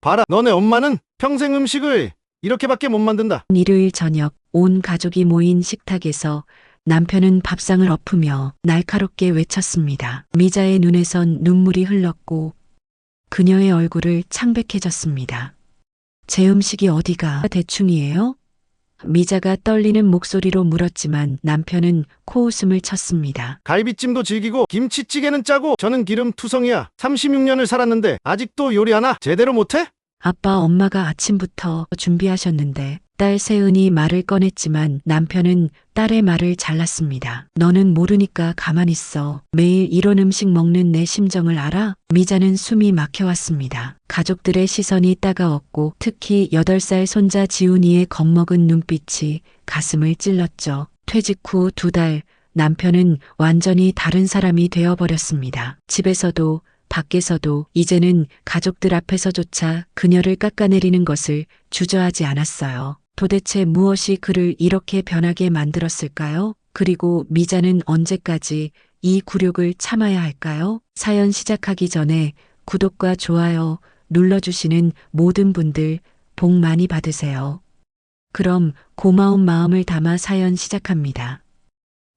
봐라, 너네 엄마는 평생 음식을 이렇게밖에 못 만든다. 일요일 저녁 온 가족이 모인 식탁에서 남편은 밥상을 엎으며 날카롭게 외쳤습니다. 미자의 눈에선 눈물이 흘렀고 그녀의 얼굴을 창백해졌습니다. 제 음식이 어디가 대충이에요? 미자가 떨리는 목소리로 물었지만 남편은 코웃음을 쳤습니다. 갈비찜도 질기고 김치찌개는 짜고 저는 기름투성이야. 36년을 살았는데 아직도 요리 하나 제대로 못해? 아빠, 엄마가 아침부터 준비하셨는데 딸 세은이 말을 꺼냈지만 남편은 딸의 말을 잘랐습니다. 너는 모르니까 가만히 있어. 매일 이런 음식 먹는 내 심정을 알아? 미자는 숨이 막혀왔습니다. 가족들의 시선이 따가웠고 특히 8살 손자 지훈이의 겁먹은 눈빛이 가슴을 찔렀죠. 퇴직 후 2달 남편은 완전히 다른 사람이 되어버렸습니다. 집에서도 밖에서도 이제는 가족들 앞에서조차 그녀를 깎아내리는 것을 주저하지 않았어요. 도대체 무엇이 그를 이렇게 변하게 만들었을까요? 그리고 미자는 언제까지 이 굴욕을 참아야 할까요? 사연 시작하기 전에 구독과 좋아요 눌러주시는 모든 분들 복 많이 받으세요. 그럼 고마운 마음을 담아 사연 시작합니다.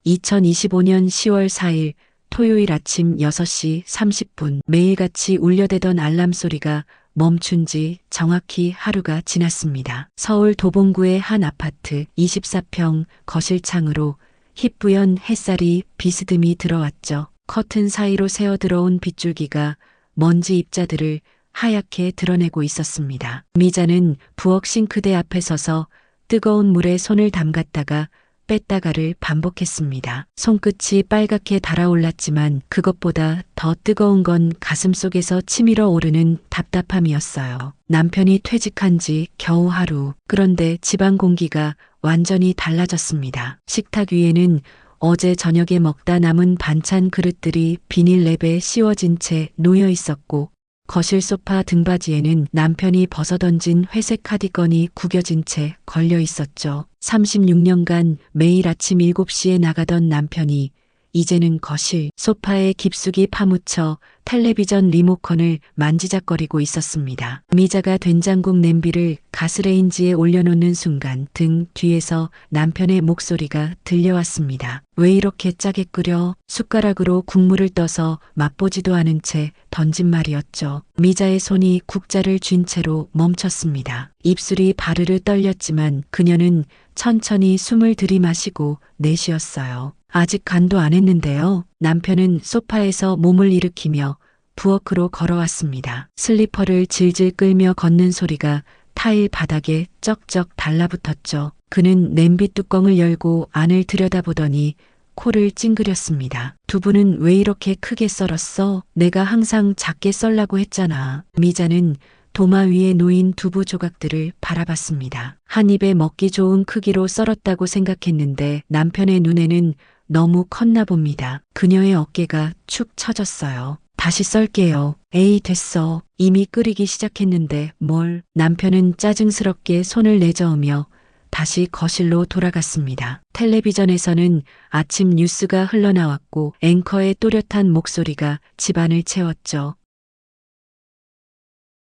2025년 10월 4일 토요일 아침 6시 30분 매일같이 울려대던 알람 소리가 멈춘 지 정확히 하루가 지났습니다. 서울 도봉구의 한 아파트 24평 거실 창으로 희뿌연 햇살이 비스듬히 들어왔죠. 커튼 사이로 새어 들어온 빗줄기가 먼지 입자들을 하얗게 드러내고 있었습니다. 미자는 부엌 싱크대 앞에 서서 뜨거운 물에 손을 담갔다가 뺐다가를 반복했습니다. 손끝이 빨갛게 달아올랐지만 그것보다 더 뜨거운 건 가슴속에서 치밀어 오르는 답답함이었어요. 남편이 퇴직한 지 겨우 하루. 그런데 집안 공기가 완전히 달라졌습니다. 식탁 위에는 어제 저녁에 먹다 남은 반찬 그릇들이 비닐랩에 씌워진 채 놓여 있었고 거실 소파 등받이에는 남편이 벗어던진 회색 카디건이 구겨진 채 걸려 있었죠. 36년간 매일 아침 7시에 나가던 남편이 이제는 거실 소파에 깊숙이 파묻혀 텔레비전 리모컨을 만지작거리고 있었습니다. 미자가 된장국 냄비를 가스레인지에 올려놓는 순간 등 뒤에서 남편의 목소리가 들려왔습니다. 왜 이렇게 짜게 끓여? 숟가락으로 국물을 떠서 맛보지도 않은 채 던진 말이었죠. 미자의 손이 국자를 쥔 채로 멈췄습니다. 입술이 바르르 떨렸지만 그녀는 천천히 숨을 들이마시고 내쉬었어요. 아직 간도 안 했는데요. 남편은 소파에서 몸을 일으키며 부엌으로 걸어왔습니다. 슬리퍼를 질질 끌며 걷는 소리가 타일 바닥에 쩍쩍 달라붙었죠. 그는 냄비 뚜껑을 열고 안을 들여다보더니 코를 찡그렸습니다. 두부는 왜 이렇게 크게 썰었어? 내가 항상 작게 썰라고 했잖아. 미자는 도마 위에 놓인 두부 조각들을 바라봤습니다. 한 입에 먹기 좋은 크기로 썰었다고 생각했는데 남편의 눈에는 너무 컸나 봅니다. 그녀의 어깨가 축 처졌어요. 다시 썰게요. 에이, 됐어. 이미 끓이기 시작했는데 뭘. 남편은 짜증스럽게 손을 내저으며 다시 거실로 돌아갔습니다. 텔레비전에서는 아침 뉴스가 흘러나왔고 앵커의 또렷한 목소리가 집안을 채웠죠.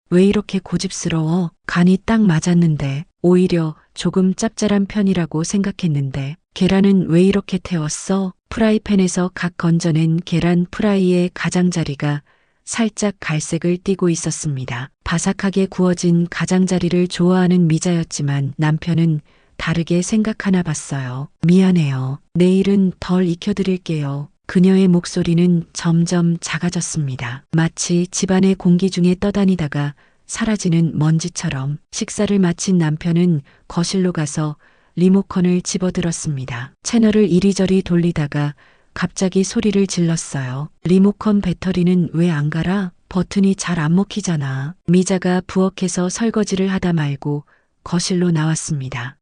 왜 이렇게 고집스러워? 간이 딱 맞았는데. 오히려 조금 짭짤한 편이라고 생각했는데. 계란은 왜 이렇게 태웠어? 프라이팬에서 각 건져낸 계란 프라이의 가장자리가 살짝 갈색을 띠고 있었습니다. 바삭하게 구워진 가장자리를 좋아하는 미자였지만 남편은 다르게 생각하나 봤어요. 미안해요. 내일은 덜 익혀드릴게요. 그녀의 목소리는 점점 작아졌습니다. 마치 집안의 공기 중에 떠다니다가 사라지는 먼지처럼. 식사를 마친 남편은 거실로 가서 리모컨을 집어들었습니다. 채널을 이리저리 돌리다가 갑자기 소리를 질렀어요. 리모컨 배터리는 왜 안 갈아? 버튼이 잘 안 먹히잖아. 미자가 부엌에서 설거지를 하다 말고 거실로 나왔습니다.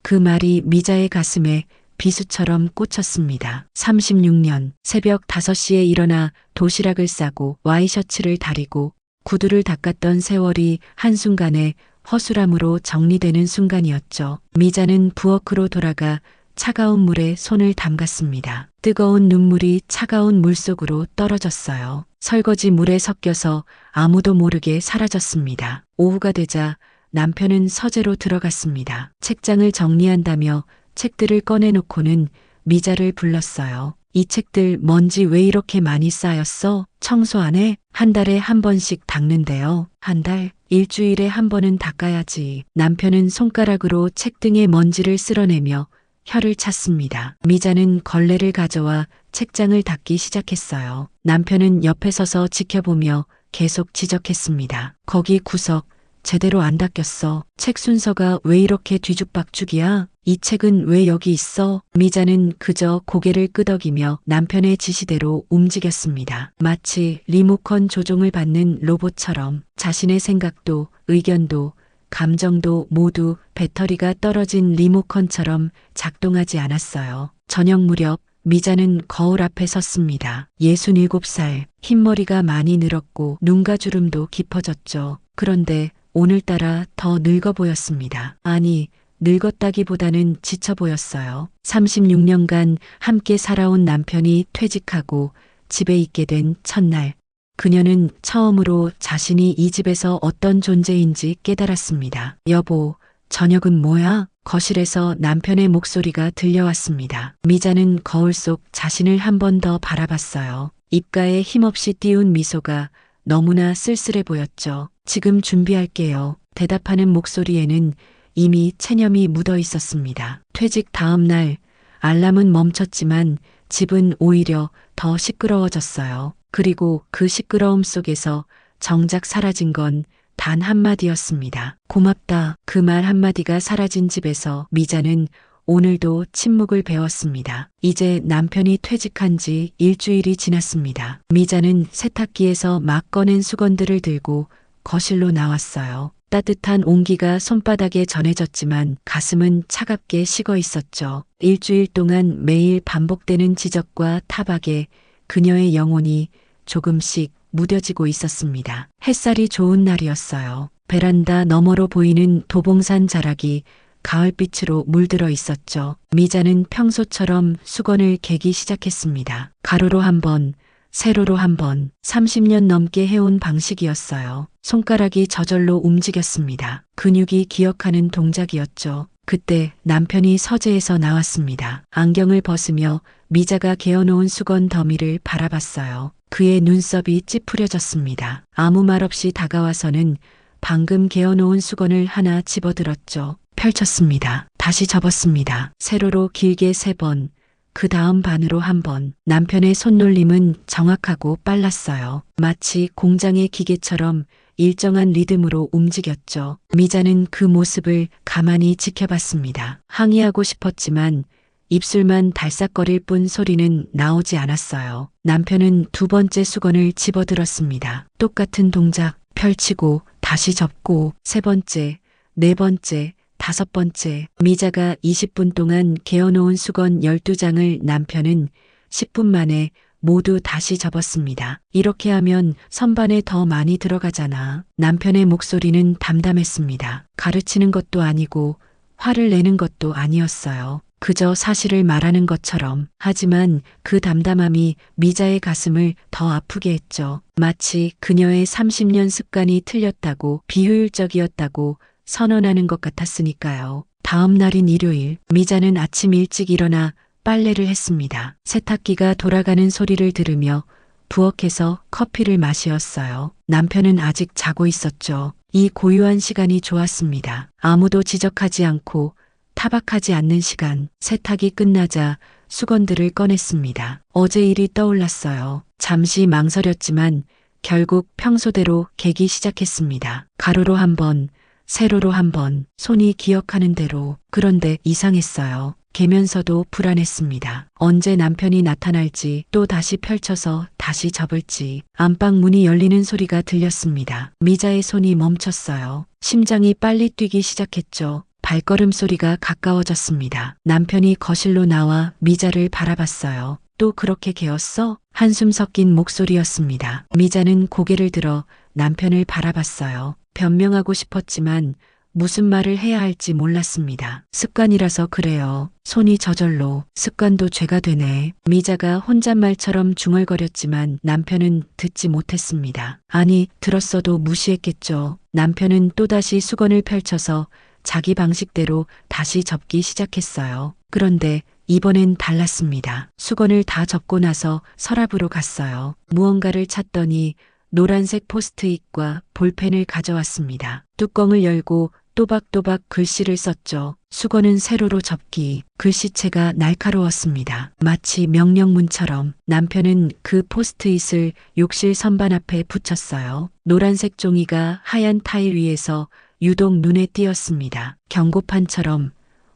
그 말이 미자의 가슴에 비수처럼 꽂혔습니다. 36년 새벽 5시에 일어나 도시락을 싸고 와이셔츠를 다리고 구두를 닦았던 세월이 한순간에 허술함으로 정리되는 순간이었죠. 미자는 부엌으로 돌아가 차가운 물에 손을 담갔습니다. 뜨거운 눈물이 차가운 물 속으로 떨어졌어요. 설거지 물에 섞여서 아무도 모르게 사라졌습니다. 오후가 되자 남편은 서재로 들어갔습니다. 책장을 정리한다며 책들을 꺼내놓고는 미자를 불렀어요. 이 책들 먼지 왜 이렇게 많이 쌓였어? 청소 안 해? 한 달에 한 번씩 닦는데요. 한 달? 일주일에 한 번은 닦아야지. 남편은 손가락으로 책등의 먼지를 쓸어내며 혀를 찼습니다. 미자는 걸레를 가져와 책장을 닦기 시작했어요. 남편은 옆에 서서 지켜보며 계속 지적했습니다. 거기 구석 제대로 안 닦였어. 책 순서가 왜 이렇게 뒤죽박죽이야? 이 책은 왜 여기 있어? 미자는 그저 고개를 끄덕이며 남편의 지시대로 움직였습니다. 마치 리모컨 조종을 받는 로봇처럼 자신의 생각도 의견도 감정도 모두 배터리가 떨어진 리모컨처럼 작동하지 않았어요. 저녁 무렵 미자는 거울 앞에 섰습니다. 67살, 흰머리가 많이 늘었고 눈가 주름도 깊어졌죠. 그런데 오늘따라 더 늙어 보였습니다. 아니, 늙었다기보다는 지쳐 보였어요. 36년간 함께 살아온 남편이 퇴직하고 집에 있게 된 첫날, 그녀는 처음으로 자신이 이 집에서 어떤 존재인지 깨달았습니다. 여보, 저녁은 뭐야? 거실에서 남편의 목소리가 들려왔습니다. 미자는 거울 속 자신을 한 번 더 바라봤어요. 입가에 힘없이 띄운 미소가 너무나 쓸쓸해 보였죠. 지금 준비할게요. 대답하는 목소리에는 이미 체념이 묻어 있었습니다. 퇴직 다음 날 알람은 멈췄지만 집은 오히려 더 시끄러워졌어요. 그리고 그 시끄러움 속에서 정작 사라진 건 단 한마디였습니다. 고맙다. 그 말 한마디가 사라진 집에서 미자는 오늘도 침묵을 배웠습니다. 이제 남편이 퇴직한 지 일주일이 지났습니다. 미자는 세탁기에서 막 꺼낸 수건들을 들고 거실로 나왔어요. 따뜻한 온기가 손바닥에 전해졌지만 가슴은 차갑게 식어 있었죠. 일주일 동안 매일 반복되는 지적과 타박에 그녀의 영혼이 조금씩 무뎌지고 있었습니다. 햇살이 좋은 날이었어요. 베란다 너머로 보이는 도봉산 자락이 가을빛으로 물들어 있었죠. 미자는 평소처럼 수건을 개기 시작했습니다. 가로로 한 번, 세로로 한 번, 30년 넘게 해온 방식이었어요. 손가락이 저절로 움직였습니다. 근육이 기억하는 동작이었죠. 그때 남편이 서재에서 나왔습니다. 안경을 벗으며 미자가 개어놓은 수건 더미를 바라봤어요. 그의 눈썹이 찌푸려졌습니다. 아무 말 없이 다가와서는 방금 개어놓은 수건을 하나 집어들었죠. 펼쳤습니다. 다시 접었습니다. 세로로 길게 3번, 그 다음 반으로 한 번. 남편의 손놀림은 정확하고 빨랐어요. 마치 공장의 기계처럼 일정한 리듬으로 움직였죠. 미자는 그 모습을 가만히 지켜봤습니다. 항의하고 싶었지만 입술만 달싹거릴 뿐 소리는 나오지 않았어요. 남편은 2번째 수건을 집어들었습니다. 똑같은 동작, 펼치고 다시 접고 3번째, 4번째, 5번째. 미자가 20분 동안 개어놓은 수건 12장을 남편은 10분 만에 모두 다시 접었습니다. 이렇게 하면 선반에 더 많이 들어가잖아. 남편의 목소리는 담담했습니다. 가르치는 것도 아니고 화를 내는 것도 아니었어요. 그저 사실을 말하는 것처럼. 하지만 그 담담함이 미자의 가슴을 더 아프게 했죠. 마치 그녀의 30년 습관이 틀렸다고, 비효율적이었다고 선언하는 것 같았으니까요. 다음 날인 일요일, 미자는 아침 일찍 일어나 빨래를 했습니다. 세탁기가 돌아가는 소리를 들으며 부엌에서 커피를 마시었어요. 남편은 아직 자고 있었죠. 이 고요한 시간이 좋았습니다. 아무도 지적하지 않고 타박하지 않는 시간. 세탁이 끝나자 수건들을 꺼냈습니다. 어제 일이 떠올랐어요. 잠시 망설였지만 결국 평소대로 개기 시작했습니다. 가로로 한 번, 세로로 한 번, 손이 기억하는 대로. 그런데 이상했어요. 개면서도 불안했습니다. 언제 남편이 나타날지, 또 다시 펼쳐서 다시 접을지. 안방 문이 열리는 소리가 들렸습니다. 미자의 손이 멈췄어요. 심장이 빨리 뛰기 시작했죠. 발걸음 소리가 가까워졌습니다. 남편이 거실로 나와 미자를 바라봤어요. 또 그렇게 개었어? 한숨 섞인 목소리였습니다. 미자는 고개를 들어 남편을 바라봤어요. 변명하고 싶었지만 무슨 말을 해야 할지 몰랐습니다. 습관이라서 그래요. 손이 저절로. 습관도 죄가 되네. 미자가 혼잣말처럼 중얼거렸지만 남편은 듣지 못했습니다. 아니, 들었어도 무시했겠죠. 남편은 또다시 수건을 펼쳐서 자기 방식대로 다시 접기 시작했어요. 그런데 이번엔 달랐습니다. 수건을 다 접고 나서 서랍으로 갔어요. 무언가를 찾더니 노란색 포스트잇과 볼펜을 가져왔습니다. 뚜껑을 열고 또박또박 글씨를 썼죠. 수건은 세로로 접기. 글씨체가 날카로웠습니다. 마치 명령문처럼. 남편은 그 포스트잇을 욕실 선반 앞에 붙였어요. 노란색 종이가 하얀 타일 위에서 유독 눈에 띄었습니다. 경고판처럼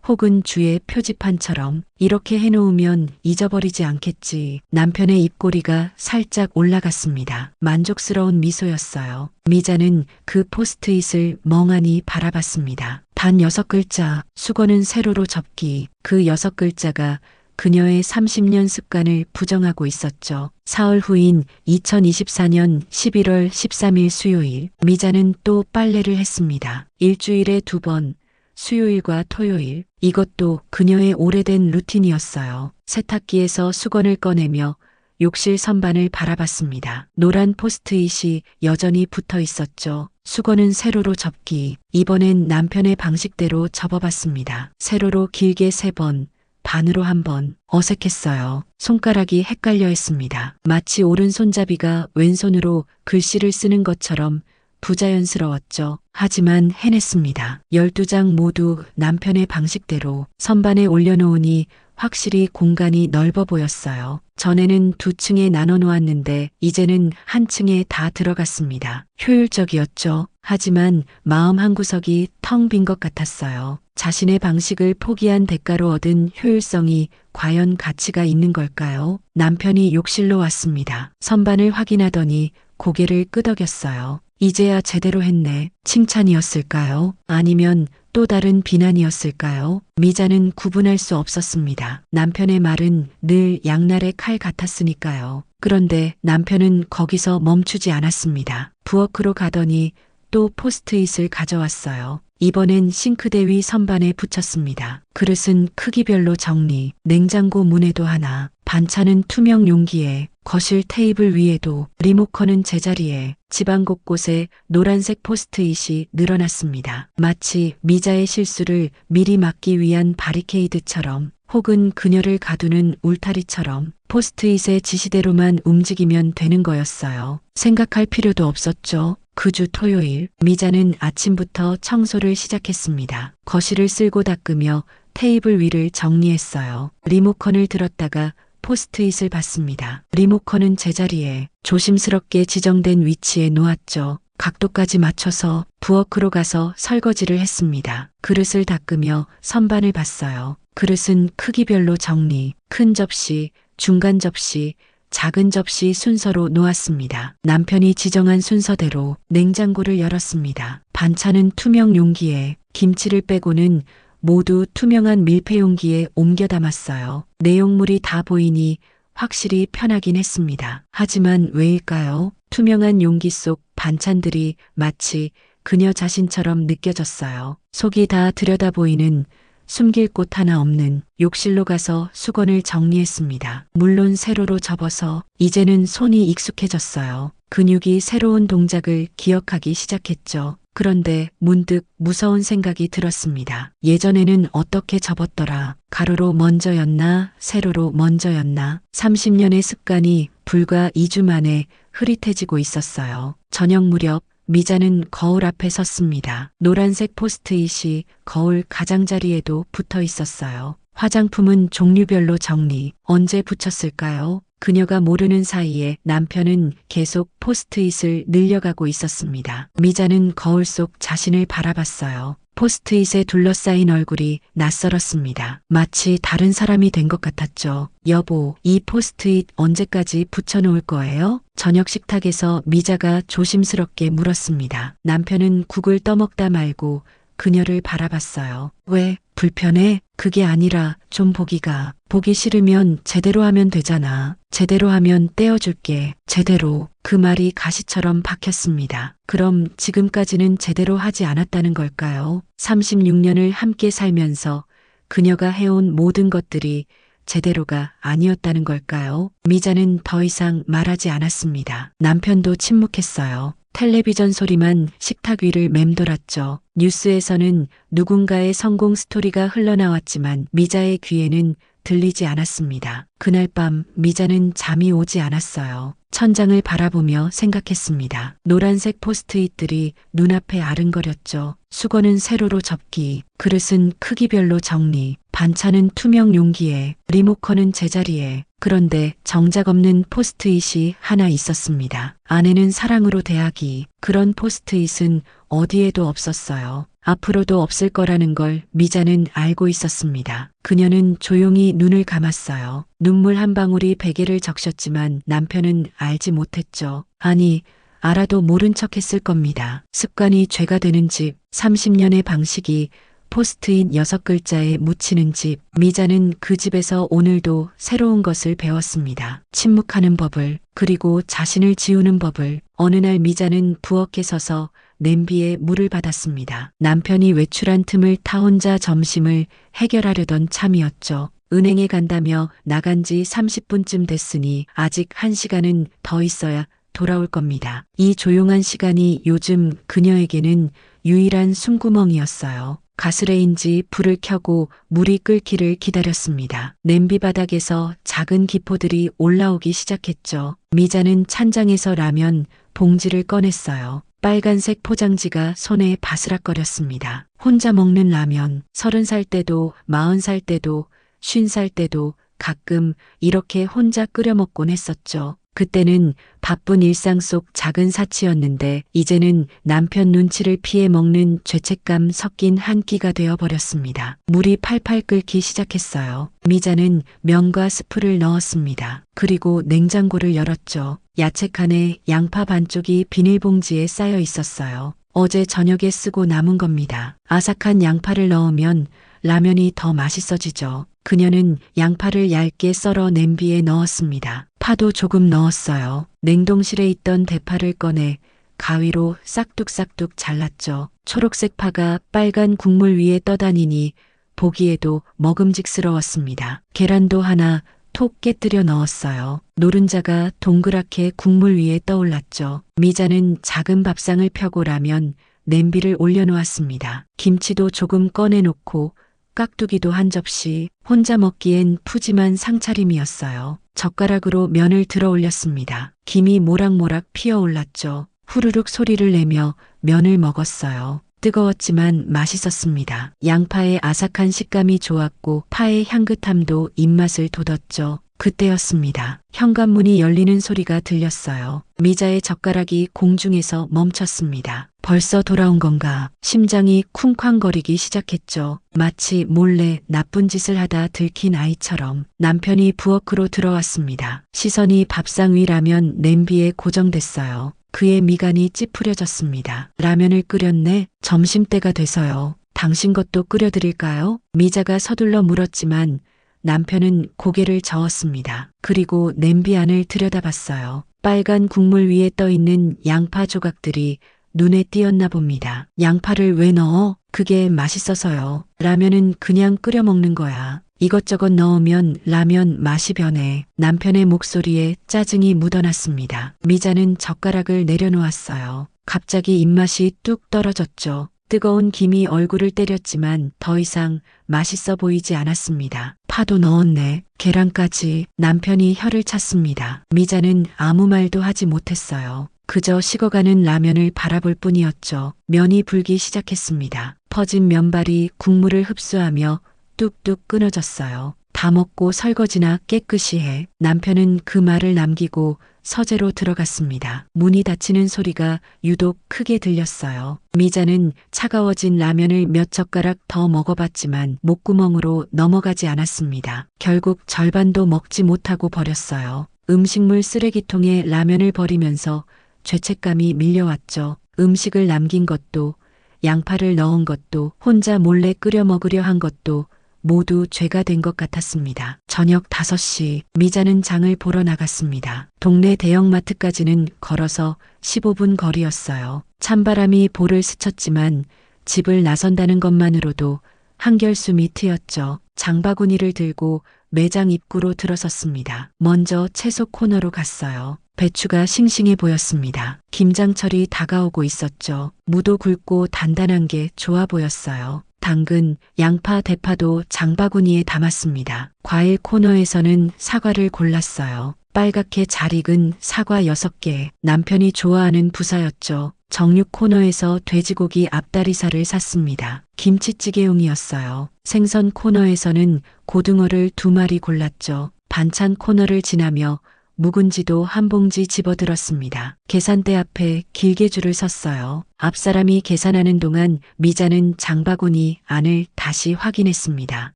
혹은 주의 표지판처럼 이렇게 해놓으면 잊어버리지 않겠지. 남편의 입꼬리가 살짝 올라갔습니다. 만족스러운 미소였어요. 미자는 그 포스트잇을 멍하니 바라봤습니다. 단 6글자, 수건은 세로로 접기. 그 6글자가 그녀의 30년 습관을 부정하고 있었죠. 사흘 후인 2024년 11월 13일 수요일, 미자는 또 빨래를 했습니다. 일주일에 2번, 수요일과 토요일. 이것도 그녀의 오래된 루틴이었어요. 세탁기에서 수건을 꺼내며 욕실 선반을 바라봤습니다. 노란 포스트잇이 여전히 붙어 있었죠. 수건은 세로로 접기. 이번엔 남편의 방식대로 접어봤습니다. 세로로 길게 3번, 반으로 1번. 어색했어요. 손가락이 헷갈려 했습니다. 마치 오른손잡이가 왼손으로 글씨를 쓰는 것처럼 부자연스러웠죠. 하지만 해냈습니다. 12장 모두 남편의 방식대로 선반에 올려놓으니 확실히 공간이 넓어 보였어요. 전에는 2층에 나눠 놓았는데 이제는 한 층에 다 들어갔습니다. 효율적이었죠. 하지만 마음 한구석이 텅 빈 것 같았어요. 자신의 방식을 포기한 대가로 얻은 효율성이 과연 가치가 있는 걸까요? 남편이 욕실로 왔습니다. 선반을 확인하더니 고개를 끄덕였어요. 이제야 제대로 했네. 칭찬이었을까요? 아니면 또 다른 비난이었을까요? 미자는 구분할 수 없었습니다. 남편의 말은 늘 양날의 칼 같았으니까요. 그런데 남편은 거기서 멈추지 않았습니다. 부엌으로 가더니 또 포스트잇을 가져왔어요. 이번엔 싱크대 위 선반에 붙였습니다. 그릇은 크기별로 정리, 냉장고 문에도 하나, 반찬은 투명 용기에, 거실 테이블 위에도, 리모컨은 제자리에, 집안 곳곳에 노란색 포스트잇이 늘어났습니다. 마치 미자의 실수를 미리 막기 위한 바리케이드처럼, 혹은 그녀를 가두는 울타리처럼 포스트잇의 지시대로만 움직이면 되는 거였어요. 생각할 필요도 없었죠. 그 주 토요일, 미자는 아침부터 청소를 시작했습니다. 거실을 쓸고 닦으며 테이블 위를 정리했어요. 리모컨을 들었다가 포스트잇을 봤습니다. 리모컨은 제자리에 조심스럽게 지정된 위치에 놓았죠. 각도까지 맞춰서 부엌으로 가서 설거지를 했습니다. 그릇을 닦으며 선반을 봤어요. 그릇은 크기별로 정리, 큰 접시, 중간 접시, 작은 접시 순서로 놓았습니다. 남편이 지정한 순서대로 냉장고를 열었습니다. 반찬은 투명 용기에, 김치를 빼고는 모두 투명한 밀폐 용기에 옮겨 담았어요. 내용물이 다 보이니 확실히 편하긴 했습니다. 하지만 왜일까요? 투명한 용기 속 반찬들이 마치 그녀 자신처럼 느껴졌어요. 속이 다 들여다 보이는, 숨길 곳 하나 없는. 욕실로 가서 수건을 정리했습니다. 물론 세로로 접어서 이제는 손이 익숙해졌어요. 근육이 새로운 동작을 기억하기 시작했죠. 그런데 문득 무서운 생각이 들었습니다. 예전에는 어떻게 접었더라? 가로로 먼저였나? 세로로 먼저였나? 30년의 습관이 불과 2주 만에 흐릿해지고 있었어요. 저녁 무렵 미자는 거울 앞에 섰습니다. 노란색 포스트잇이 거울 가장자리에도 붙어 있었어요. 화장품은 종류별로 정리. 언제 붙였을까요? 그녀가 모르는 사이에 남편은 계속 포스트잇을 늘려가고 있었습니다. 미자는 거울 속 자신을 바라봤어요. 포스트잇에 둘러싸인 얼굴이 낯설었습니다. 마치 다른 사람이 된 것 같았죠. 여보, 이 포스트잇 언제까지 붙여놓을 거예요? 저녁 식탁에서 미자가 조심스럽게 물었습니다. 남편은 국을 떠먹다 말고 그녀를 바라봤어요. 왜? 불편해? 그게 아니라 좀 보기 싫으면 제대로 하면 되잖아. 제대로 하면 떼어줄게. 제대로. 그 말이 가시처럼 박혔습니다. 그럼 지금까지는 제대로 하지 않았다는 걸까요? 36년을 함께 살면서 그녀가 해온 모든 것들이 제대로가 아니었다는 걸까요? 미자는 더 이상 말하지 않았습니다. 남편도 침묵했어요. 텔레비전 소리만 식탁 위를 맴돌았죠. 뉴스에서는 누군가의 성공 스토리가 흘러나왔지만 미자의 귀에는 들리지 않았습니다. 그날 밤 미자는 잠이 오지 않았어요. 천장을 바라보며 생각했습니다. 노란색 포스트잇들이 눈앞에 아른거렸죠. 수건은 세로로 접기, 그릇은 크기별로 정리, 반찬은 투명 용기에, 리모컨은 제자리에. 그런데 정작 없는 포스트잇이 하나 있었습니다. 아내는 사랑으로 대하기. 그런 포스트잇은 어디에도 없었어요. 앞으로도 없을 거라는 걸 미자는 알고 있었습니다. 그녀는 조용히 눈을 감았어요. 눈물 한 방울이 베개를 적셨지만 남편은 알지 못했죠. 아니, 알아도 모른 척 했을 겁니다. 습관이 죄가 되는 집, 30년의 방식이 포스트잇 6글자에 묻히는 집. 미자는 그 집에서 오늘도 새로운 것을 배웠습니다. 침묵하는 법을, 그리고 자신을 지우는 법을. 어느 날 미자는 부엌에 서서 냄비에 물을 받았습니다. 남편이 외출한 틈을 타 혼자 점심을 해결하려던 참이었죠. 은행에 간다며 나간 지 30분쯤 됐으니 아직 1시간은 더 있어야 돌아올 겁니다. 이 조용한 시간이 요즘 그녀에게는 유일한 숨구멍이었어요. 가스레인지 불을 켜고 물이 끓기를 기다렸습니다. 냄비 바닥에서 작은 기포들이 올라오기 시작했죠. 미자는 찬장에서 라면 봉지를 꺼냈어요. 빨간색 포장지가 손에 바스락거렸습니다. 혼자 먹는 라면, 30살 때도, 40살 때도, 50살 때도 가끔 이렇게 혼자 끓여 먹곤 했었죠. 그때는 바쁜 일상 속 작은 사치였는데 이제는 남편 눈치를 피해 먹는 죄책감 섞인 한 끼가 되어버렸습니다. 물이 팔팔 끓기 시작했어요. 미자는 면과 스프를 넣었습니다. 그리고 냉장고를 열었죠. 야채칸에 양파 반쪽이 비닐봉지에 쌓여 있었어요. 어제 저녁에 쓰고 남은 겁니다. 아삭한 양파를 넣으면 라면이 더 맛있어지죠. 그녀는 양파를 얇게 썰어 냄비에 넣었습니다. 파도 조금 넣었어요. 냉동실에 있던 대파를 꺼내 가위로 싹둑싹둑 잘랐죠. 초록색 파가 빨간 국물 위에 떠다니니 보기에도 먹음직스러웠습니다. 계란도 하나 톡 깨뜨려 넣었어요. 노른자가 동그랗게 국물 위에 떠올랐죠. 미자는 작은 밥상을 펴고 라면 냄비를 올려놓았습니다. 김치도 조금 꺼내놓고 깍두기도 한 접시. 혼자 먹기엔 푸짐한 상차림이었어요. 젓가락으로 면을 들어 올렸습니다. 김이 모락모락 피어올랐죠. 후루룩 소리를 내며 면을 먹었어요. 뜨거웠지만 맛있었습니다. 양파의 아삭한 식감이 좋았고 파의 향긋함도 입맛을 돋웠죠. 그때였습니다. 현관문이 열리는 소리가 들렸어요. 미자의 젓가락이 공중에서 멈췄습니다. 벌써 돌아온 건가? 심장이 쿵쾅거리기 시작했죠. 마치 몰래 나쁜 짓을 하다 들킨 아이처럼. 남편이 부엌으로 들어왔습니다. 시선이 밥상 위 라면 냄비에 고정됐어요. 그의 미간이 찌푸려졌습니다. 라면을 끓였네? 점심때가 돼서요. 당신 것도 끓여드릴까요? 미자가 서둘러 물었지만 남편은 고개를 저었습니다. 그리고 냄비 안을 들여다봤어요. 빨간 국물 위에 떠있는 양파 조각들이 눈에 띄었나 봅니다. 양파를 왜 넣어? 그게 맛있어서요. 라면은 그냥 끓여 먹는 거야. 이것저것 넣으면 라면 맛이 변해. 남편의 목소리에 짜증이 묻어났습니다. 미자는 젓가락을 내려놓았어요. 갑자기 입맛이 뚝 떨어졌죠. 뜨거운 김이 얼굴을 때렸지만 더 이상 맛있어 보이지 않았습니다. 파도 넣었네. 계란까지. 남편이 혀를 찼습니다. 미자는 아무 말도 하지 못했어요. 그저 식어가는 라면을 바라볼 뿐이었죠. 면이 불기 시작했습니다. 퍼진 면발이 국물을 흡수하며 뚝뚝 끊어졌어요. 다 먹고 설거지나 깨끗이 해. 남편은 그 말을 남기고 서재로 들어갔습니다. 문이 닫히는 소리가 유독 크게 들렸어요. 미자는 차가워진 라면을 몇 젓가락 더 먹어봤지만 목구멍으로 넘어가지 않았습니다. 결국 절반도 먹지 못하고 버렸어요. 음식물 쓰레기통에 라면을 버리면서 죄책감이 밀려왔죠. 음식을 남긴 것도, 양파를 넣은 것도, 혼자 몰래 끓여 먹으려 한 것도 모두 죄가 된 것 같았습니다. 저녁 5시 미자는 장을 보러 나갔습니다. 동네 대형마트까지는 걸어서 15분 거리였어요. 찬바람이 볼을 스쳤지만 집을 나선다는 것만으로도 한결숨이 트였죠. 장바구니를 들고 매장 입구로 들어섰습니다. 먼저 채소 코너로 갔어요. 배추가 싱싱해 보였습니다. 김장철이 다가오고 있었죠. 무도 굵고 단단한 게 좋아 보였어요. 당근, 양파, 대파도 장바구니에 담았습니다. 과일 코너에서는 사과를 골랐어요. 빨갛게 잘 익은 사과 6개, 남편이 좋아하는 부사였죠. 정육 코너에서 돼지고기 앞다리살을 샀습니다. 김치찌개용이었어요. 생선 코너에서는 고등어를 2마리 골랐죠. 반찬 코너를 지나며 묵은지도 한 봉지 집어들었습니다. 계산대 앞에 길게 줄을 섰어요. 앞사람이 계산하는 동안 미자는 장바구니 안을 다시 확인했습니다.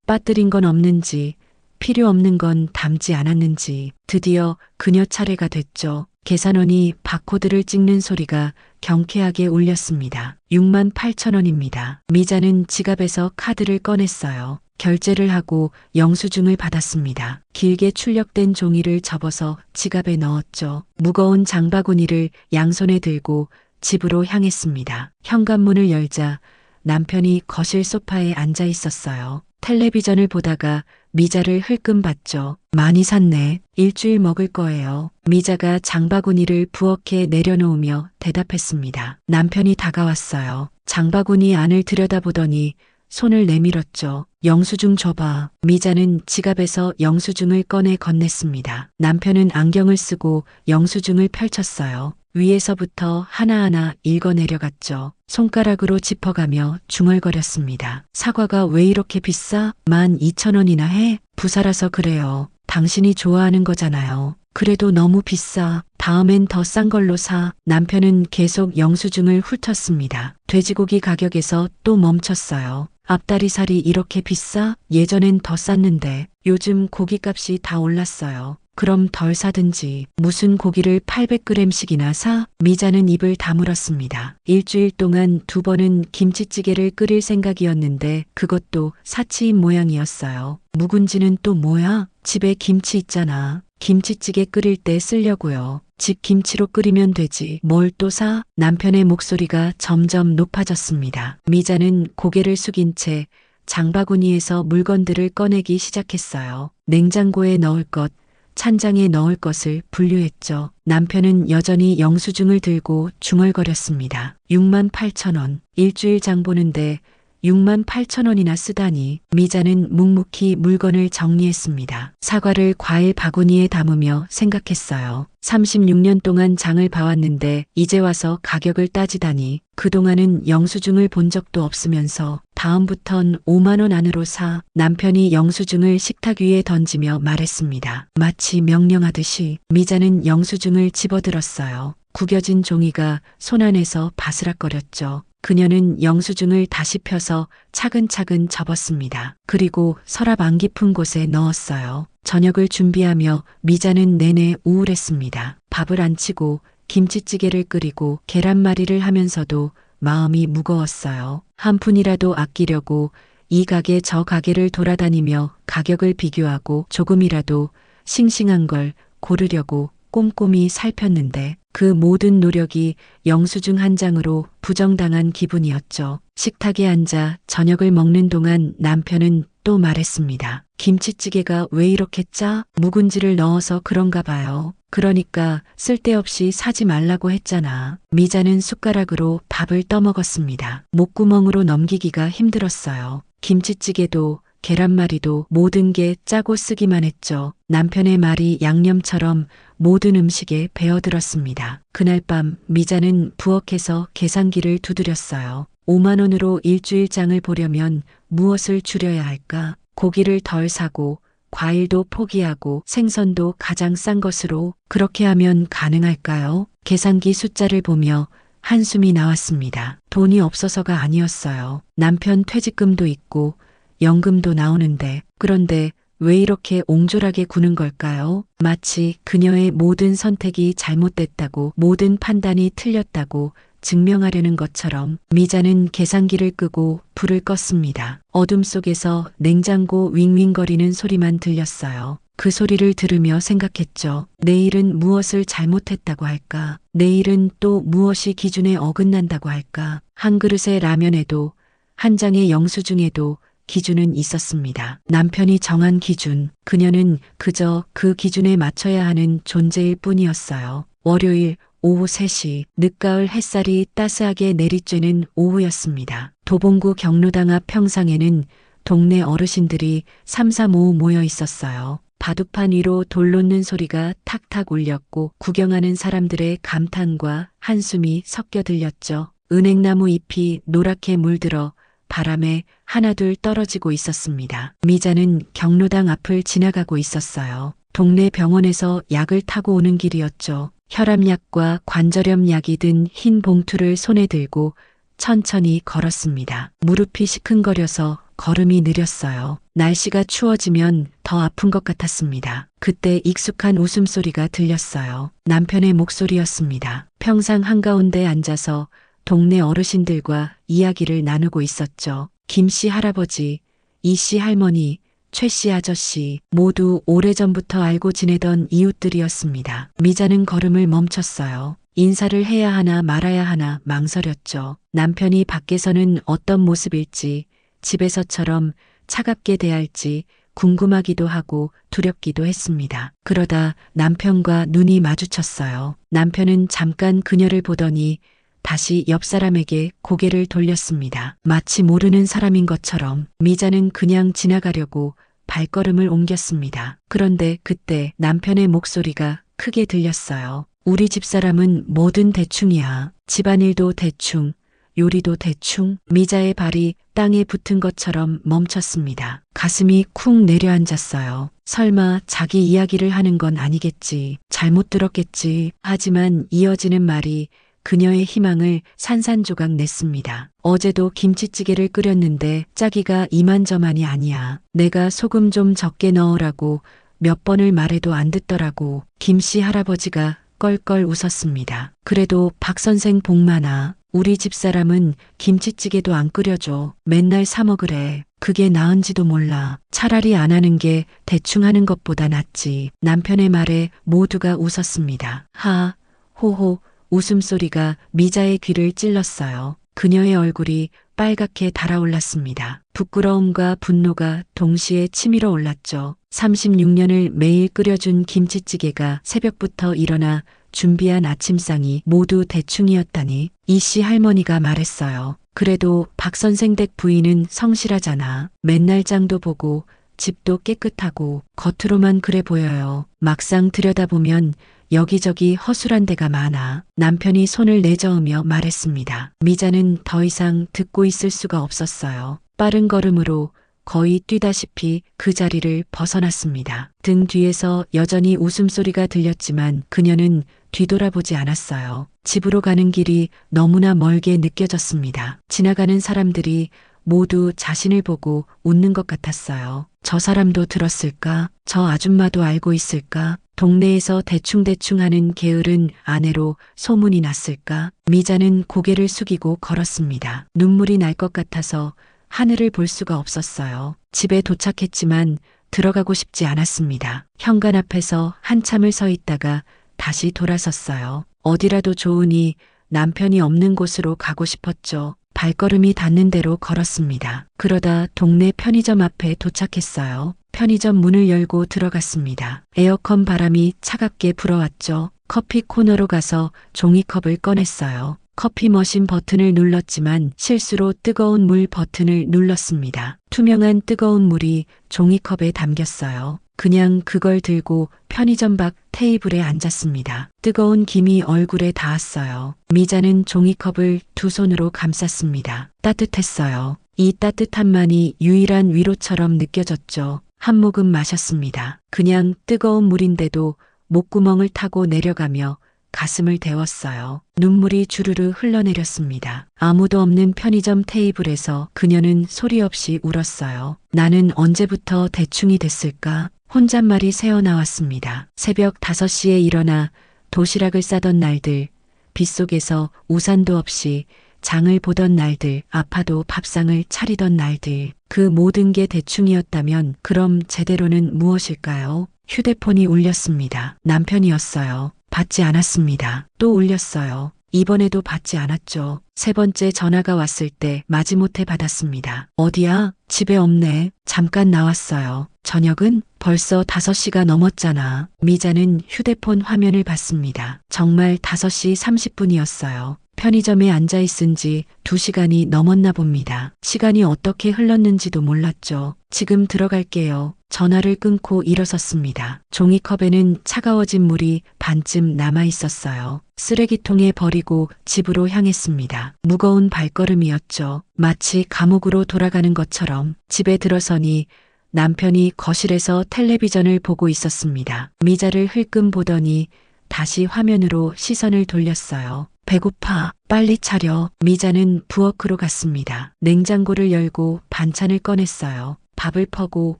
빠뜨린 건 없는지, 필요 없는 건 담지 않았는지. 드디어 그녀 차례가 됐죠. 계산원이 바코드를 찍는 소리가 경쾌하게 울렸습니다. 68,000원입니다. 미자는 지갑에서 카드를 꺼냈어요. 결제를 하고 영수증을 받았습니다. 길게 출력된 종이를 접어서 지갑에 넣었죠. 무거운 장바구니를 양손에 들고 집으로 향했습니다. 현관문을 열자 남편이 거실 소파에 앉아 있었어요. 텔레비전을 보다가 미자를 흘끔 봤죠. 많이 샀네. 일주일 먹을 거예요. 미자가 장바구니를 부엌에 내려놓으며 대답했습니다. 남편이 다가왔어요. 장바구니 안을 들여다보더니 손을 내밀었죠. 영수증 줘봐. 미자는 지갑에서 영수증을 꺼내 건넸습니다. 남편은 안경을 쓰고 영수증을 펼쳤어요. 위에서부터 하나하나 읽어 내려갔죠. 손가락으로 짚어가며 중얼거렸습니다. 사과가 왜 이렇게 비싸? 12,000원이나 해? 부사라서 그래요. 당신이 좋아하는 거잖아요. 그래도 너무 비싸. 다음엔 더 싼 걸로 사. 남편은 계속 영수증을 훑었습니다. 돼지고기 가격에서 또 멈췄어요. 앞다리살이 이렇게 비싸? 예전엔 더 쌌는데. 요즘 고기값이 다 올랐어요. 그럼 덜 사든지. 무슨 고기를 800g씩이나 사? 미자는 입을 다물었습니다. 일주일 동안 2번은 김치찌개를 끓일 생각이었는데 그것도 사치인 모양이었어요. 묵은지는 또 뭐야? 집에 김치 있잖아. 김치찌개 끓일 때 쓰려고요. 집 김치로 끓이면 되지. 뭘 또 사? 남편의 목소리가 점점 높아졌습니다. 미자는 고개를 숙인 채 장바구니에서 물건들을 꺼내기 시작했어요. 냉장고에 넣을 것, 찬장에 넣을 것을 분류했죠. 남편은 여전히 영수증을 들고 중얼거렸습니다. 68,000원. 일주일 장 보는데 68,000원이나 쓰다니. 미자는 묵묵히 물건을 정리했습니다. 사과를 과일 바구니에 담으며 생각했어요. 36년 동안 장을 봐왔는데 이제 와서 가격을 따지다니. 그동안은 영수증을 본 적도 없으면서 다음부턴 5만 원 안으로 사. 남편이 영수증을 식탁 위에 던지며 말했습니다. 마치 명령하듯이. 미자는 영수증을 집어들었어요. 구겨진 종이가 손 안에서 바스락거렸죠. 그녀는 영수증을 다시 펴서 차근차근 접었습니다. 그리고 서랍 안 깊은 곳에 넣었어요. 저녁을 준비하며 미자는 내내 우울했습니다. 밥을 안 치고 김치찌개를 끓이고 계란말이를 하면서도 마음이 무거웠어요. 한 푼이라도 아끼려고 이 가게 저 가게를 돌아다니며 가격을 비교하고 조금이라도 싱싱한 걸 고르려고 꼼꼼히 살폈는데 그 모든 노력이 영수증 한 장으로 부정당한 기분이었죠. 식탁에 앉아 저녁을 먹는 동안 남편은 또 말했습니다. 김치찌개가 왜 이렇게 짜? 묵은지를 넣어서 그런가 봐요. 그러니까 쓸데없이 사지 말라고 했잖아. 미자는 숟가락으로 밥을 떠먹었습니다. 목구멍으로 넘기기가 힘들었어요. 김치찌개도 계란말이도 모든 게 짜고 쓰기만 했죠. 남편의 말이 양념처럼 모든 음식에 배어들었습니다. 그날 밤 미자는 부엌에서 계산기를 두드렸어요. 5만 원으로 일주일장을 보려면 무엇을 줄여야 할까? 고기를 덜 사고 과일도 포기하고 생선도 가장 싼 것으로. 그렇게 하면 가능할까요? 계산기 숫자를 보며 한숨이 나왔습니다. 돈이 없어서가 아니었어요. 남편 퇴직금도 있고 연금도 나오는데. 그런데 왜 이렇게 옹졸하게 구는 걸까요? 마치 그녀의 모든 선택이 잘못됐다고, 모든 판단이 틀렸다고 증명하려는 것처럼 미자는 계산기를 끄고 불을 껐습니다. 어둠 속에서 냉장고 윙윙거리는 소리만 들렸어요. 그 소리를 들으며 생각했죠. 내일은 무엇을 잘못했다고 할까? 내일은 또 무엇이 기준에 어긋난다고 할까? 한 그릇의 라면에도 한 장의 영수증에도 기준은 있었습니다. 남편이 정한 기준, 그녀는 그저 그 기준에 맞춰야 하는 존재일 뿐이었어요. 월요일 오후 3시, 늦가을 햇살이 따스하게 내리쬐는 오후였습니다. 도봉구 경로당 앞 평상에는 동네 어르신들이 삼삼오오 모여 있었어요. 바둑판 위로 돌 놓는 소리가 탁탁 울렸고 구경하는 사람들의 감탄과 한숨이 섞여 들렸죠. 은행나무 잎이 노랗게 물들어 바람에 하나둘 떨어지고 있었습니다. 미자는 경로당 앞을 지나가고 있었어요. 동네 병원에서 약을 타고 오는 길이었죠. 혈압약과 관절염 약이 든 흰 봉투를 손에 들고 천천히 걸었습니다. 무릎이 시큰거려서 걸음이 느렸어요. 날씨가 추워지면 더 아픈 것 같았습니다. 그때 익숙한 웃음소리가 들렸어요. 남편의 목소리였습니다. 평상 한가운데 앉아서 동네 어르신들과 이야기를 나누고 있었죠. 김씨 할아버지, 이씨 할머니, 최씨 아저씨 모두 오래전부터 알고 지내던 이웃들이었습니다. 미자는 걸음을 멈췄어요. 인사를 해야 하나 말아야 하나 망설였죠. 남편이 밖에서는 어떤 모습일지, 집에서처럼 차갑게 대할지 궁금하기도 하고 두렵기도 했습니다. 그러다 남편과 눈이 마주쳤어요. 남편은 잠깐 그녀를 보더니 다시 옆 사람에게 고개를 돌렸습니다. 마치 모르는 사람인 것처럼. 미자는 그냥 지나가려고 발걸음을 옮겼습니다. 그런데 그때 남편의 목소리가 크게 들렸어요. 우리 집사람은 뭐든 대충이야. 집안일도 대충, 요리도 대충. 미자의 발이 땅에 붙은 것처럼 멈췄습니다. 가슴이 쿵 내려앉았어요. 설마 자기 이야기를 하는 건 아니겠지. 잘못 들었겠지. 하지만 이어지는 말이 그녀의 희망을 산산조각 냈습니다. 어제도 김치찌개를 끓였는데 짜기가 이만저만이 아니야. 내가 소금 좀 적게 넣으라고 몇 번을 말해도 안 듣더라고. 김씨 할아버지가 껄껄 웃었습니다. 그래도 박 선생 복 많아. 우리 집사람은 김치찌개도 안 끓여줘. 맨날 사 먹으래. 그게 나은지도 몰라. 차라리 안 하는 게 대충 하는 것보다 낫지. 남편의 말에 모두가 웃었습니다. 하, 호호. 웃음소리가 미자의 귀를 찔렀어요. 그녀의 얼굴이 빨갛게 달아올랐습니다. 부끄러움과 분노가 동시에 치밀어 올랐죠. 36년을 매일 끓여준 김치찌개가 새벽부터 일어나 준비한 아침상이 모두 대충이었다니. 이씨 할머니가 말했어요. 그래도 박 선생 댁 부인은 성실하잖아. 맨날 장도 보고 집도 깨끗하고 겉으로만 그래 보여요. 막상 들여다보면 여기저기 허술한 데가 많아. 남편이 손을 내저으며 말했습니다. 미자는 더 이상 듣고 있을 수가 없었어요. 빠른 걸음으로 거의 뛰다시피 그 자리를 벗어났습니다. 등 뒤에서 여전히 웃음소리가 들렸지만 그녀는 뒤돌아보지 않았어요. 집으로 가는 길이 너무나 멀게 느껴졌습니다. 지나가는 사람들이 모두 자신을 보고 웃는 것 같았어요. 저 사람도 들었을까? 저 아줌마도 알고 있을까? 동네에서 대충대충 하는 게으른 아내로 소문이 났을까? 미자는 고개를 숙이고 걸었습니다. 눈물이 날 것 같아서 하늘을 볼 수가 없었어요. 집에 도착했지만 들어가고 싶지 않았습니다. 현관 앞에서 한참을 서 있다가 다시 돌아섰어요. 어디라도 좋으니 남편이 없는 곳으로 가고 싶었죠. 발걸음이 닿는 대로 걸었습니다. 그러다 동네 편의점 앞에 도착했어요. 편의점 문을 열고 들어갔습니다. 에어컨 바람이 차갑게 불어왔죠. 커피 코너로 가서 종이컵을 꺼냈어요. 커피 머신 버튼을 눌렀지만 실수로 뜨거운 물 버튼을 눌렀습니다. 투명한 뜨거운 물이 종이컵에 담겼어요. 그냥 그걸 들고 편의점 밖 테이블에 앉았습니다. 뜨거운 김이 얼굴에 닿았어요. 미자는 종이컵을 두 손으로 감쌌습니다. 따뜻했어요. 이 따뜻함만이 유일한 위로처럼 느껴졌죠. 한 모금 마셨습니다. 그냥 뜨거운 물인데도 목구멍을 타고 내려가며 가슴을 데웠어요. 눈물이 주르르 흘러내렸습니다. 아무도 없는 편의점 테이블에서 그녀는 소리 없이 울었어요. 나는 언제부터 대충이 됐을까? 혼잣말이 새어나왔습니다. 새벽 5시에 일어나 도시락을 싸던 날들, 빗속에서 우산도 없이 장을 보던 날들, 아파도 밥상을 차리던 날들, 그 모든 게 대충이었다면 그럼 제대로는 무엇일까요? 휴대폰이 울렸습니다. 남편이었어요. 받지 않았습니다. 또 울렸어요. 이번에도 받지 않았죠. 세 번째 전화가 왔을 때 마지못해 받았습니다. 어디야? 집에 없네. 잠깐 나왔어요. 저녁은 벌써 5시가 넘었잖아. 미자는 휴대폰 화면을 봤습니다. 정말 5시 30분이었어요. 편의점에 앉아 있은 지 2시간이 넘었나 봅니다. 시간이 어떻게 흘렀는지도 몰랐죠. 지금 들어갈게요. 전화를 끊고 일어섰습니다. 종이컵에는 차가워진 물이 반쯤 남아 있었어요. 쓰레기통에 버리고 집으로 향했습니다. 무거운 발걸음이었죠. 마치 감옥으로 돌아가는 것처럼. 집에 들어서니 남편이 거실에서 텔레비전을 보고 있었습니다. 미자를 흘끔 보더니 다시 화면으로 시선을 돌렸어요. 배고파. 빨리 차려. 미자는 부엌으로 갔습니다. 냉장고를 열고 반찬을 꺼냈어요. 밥을 퍼고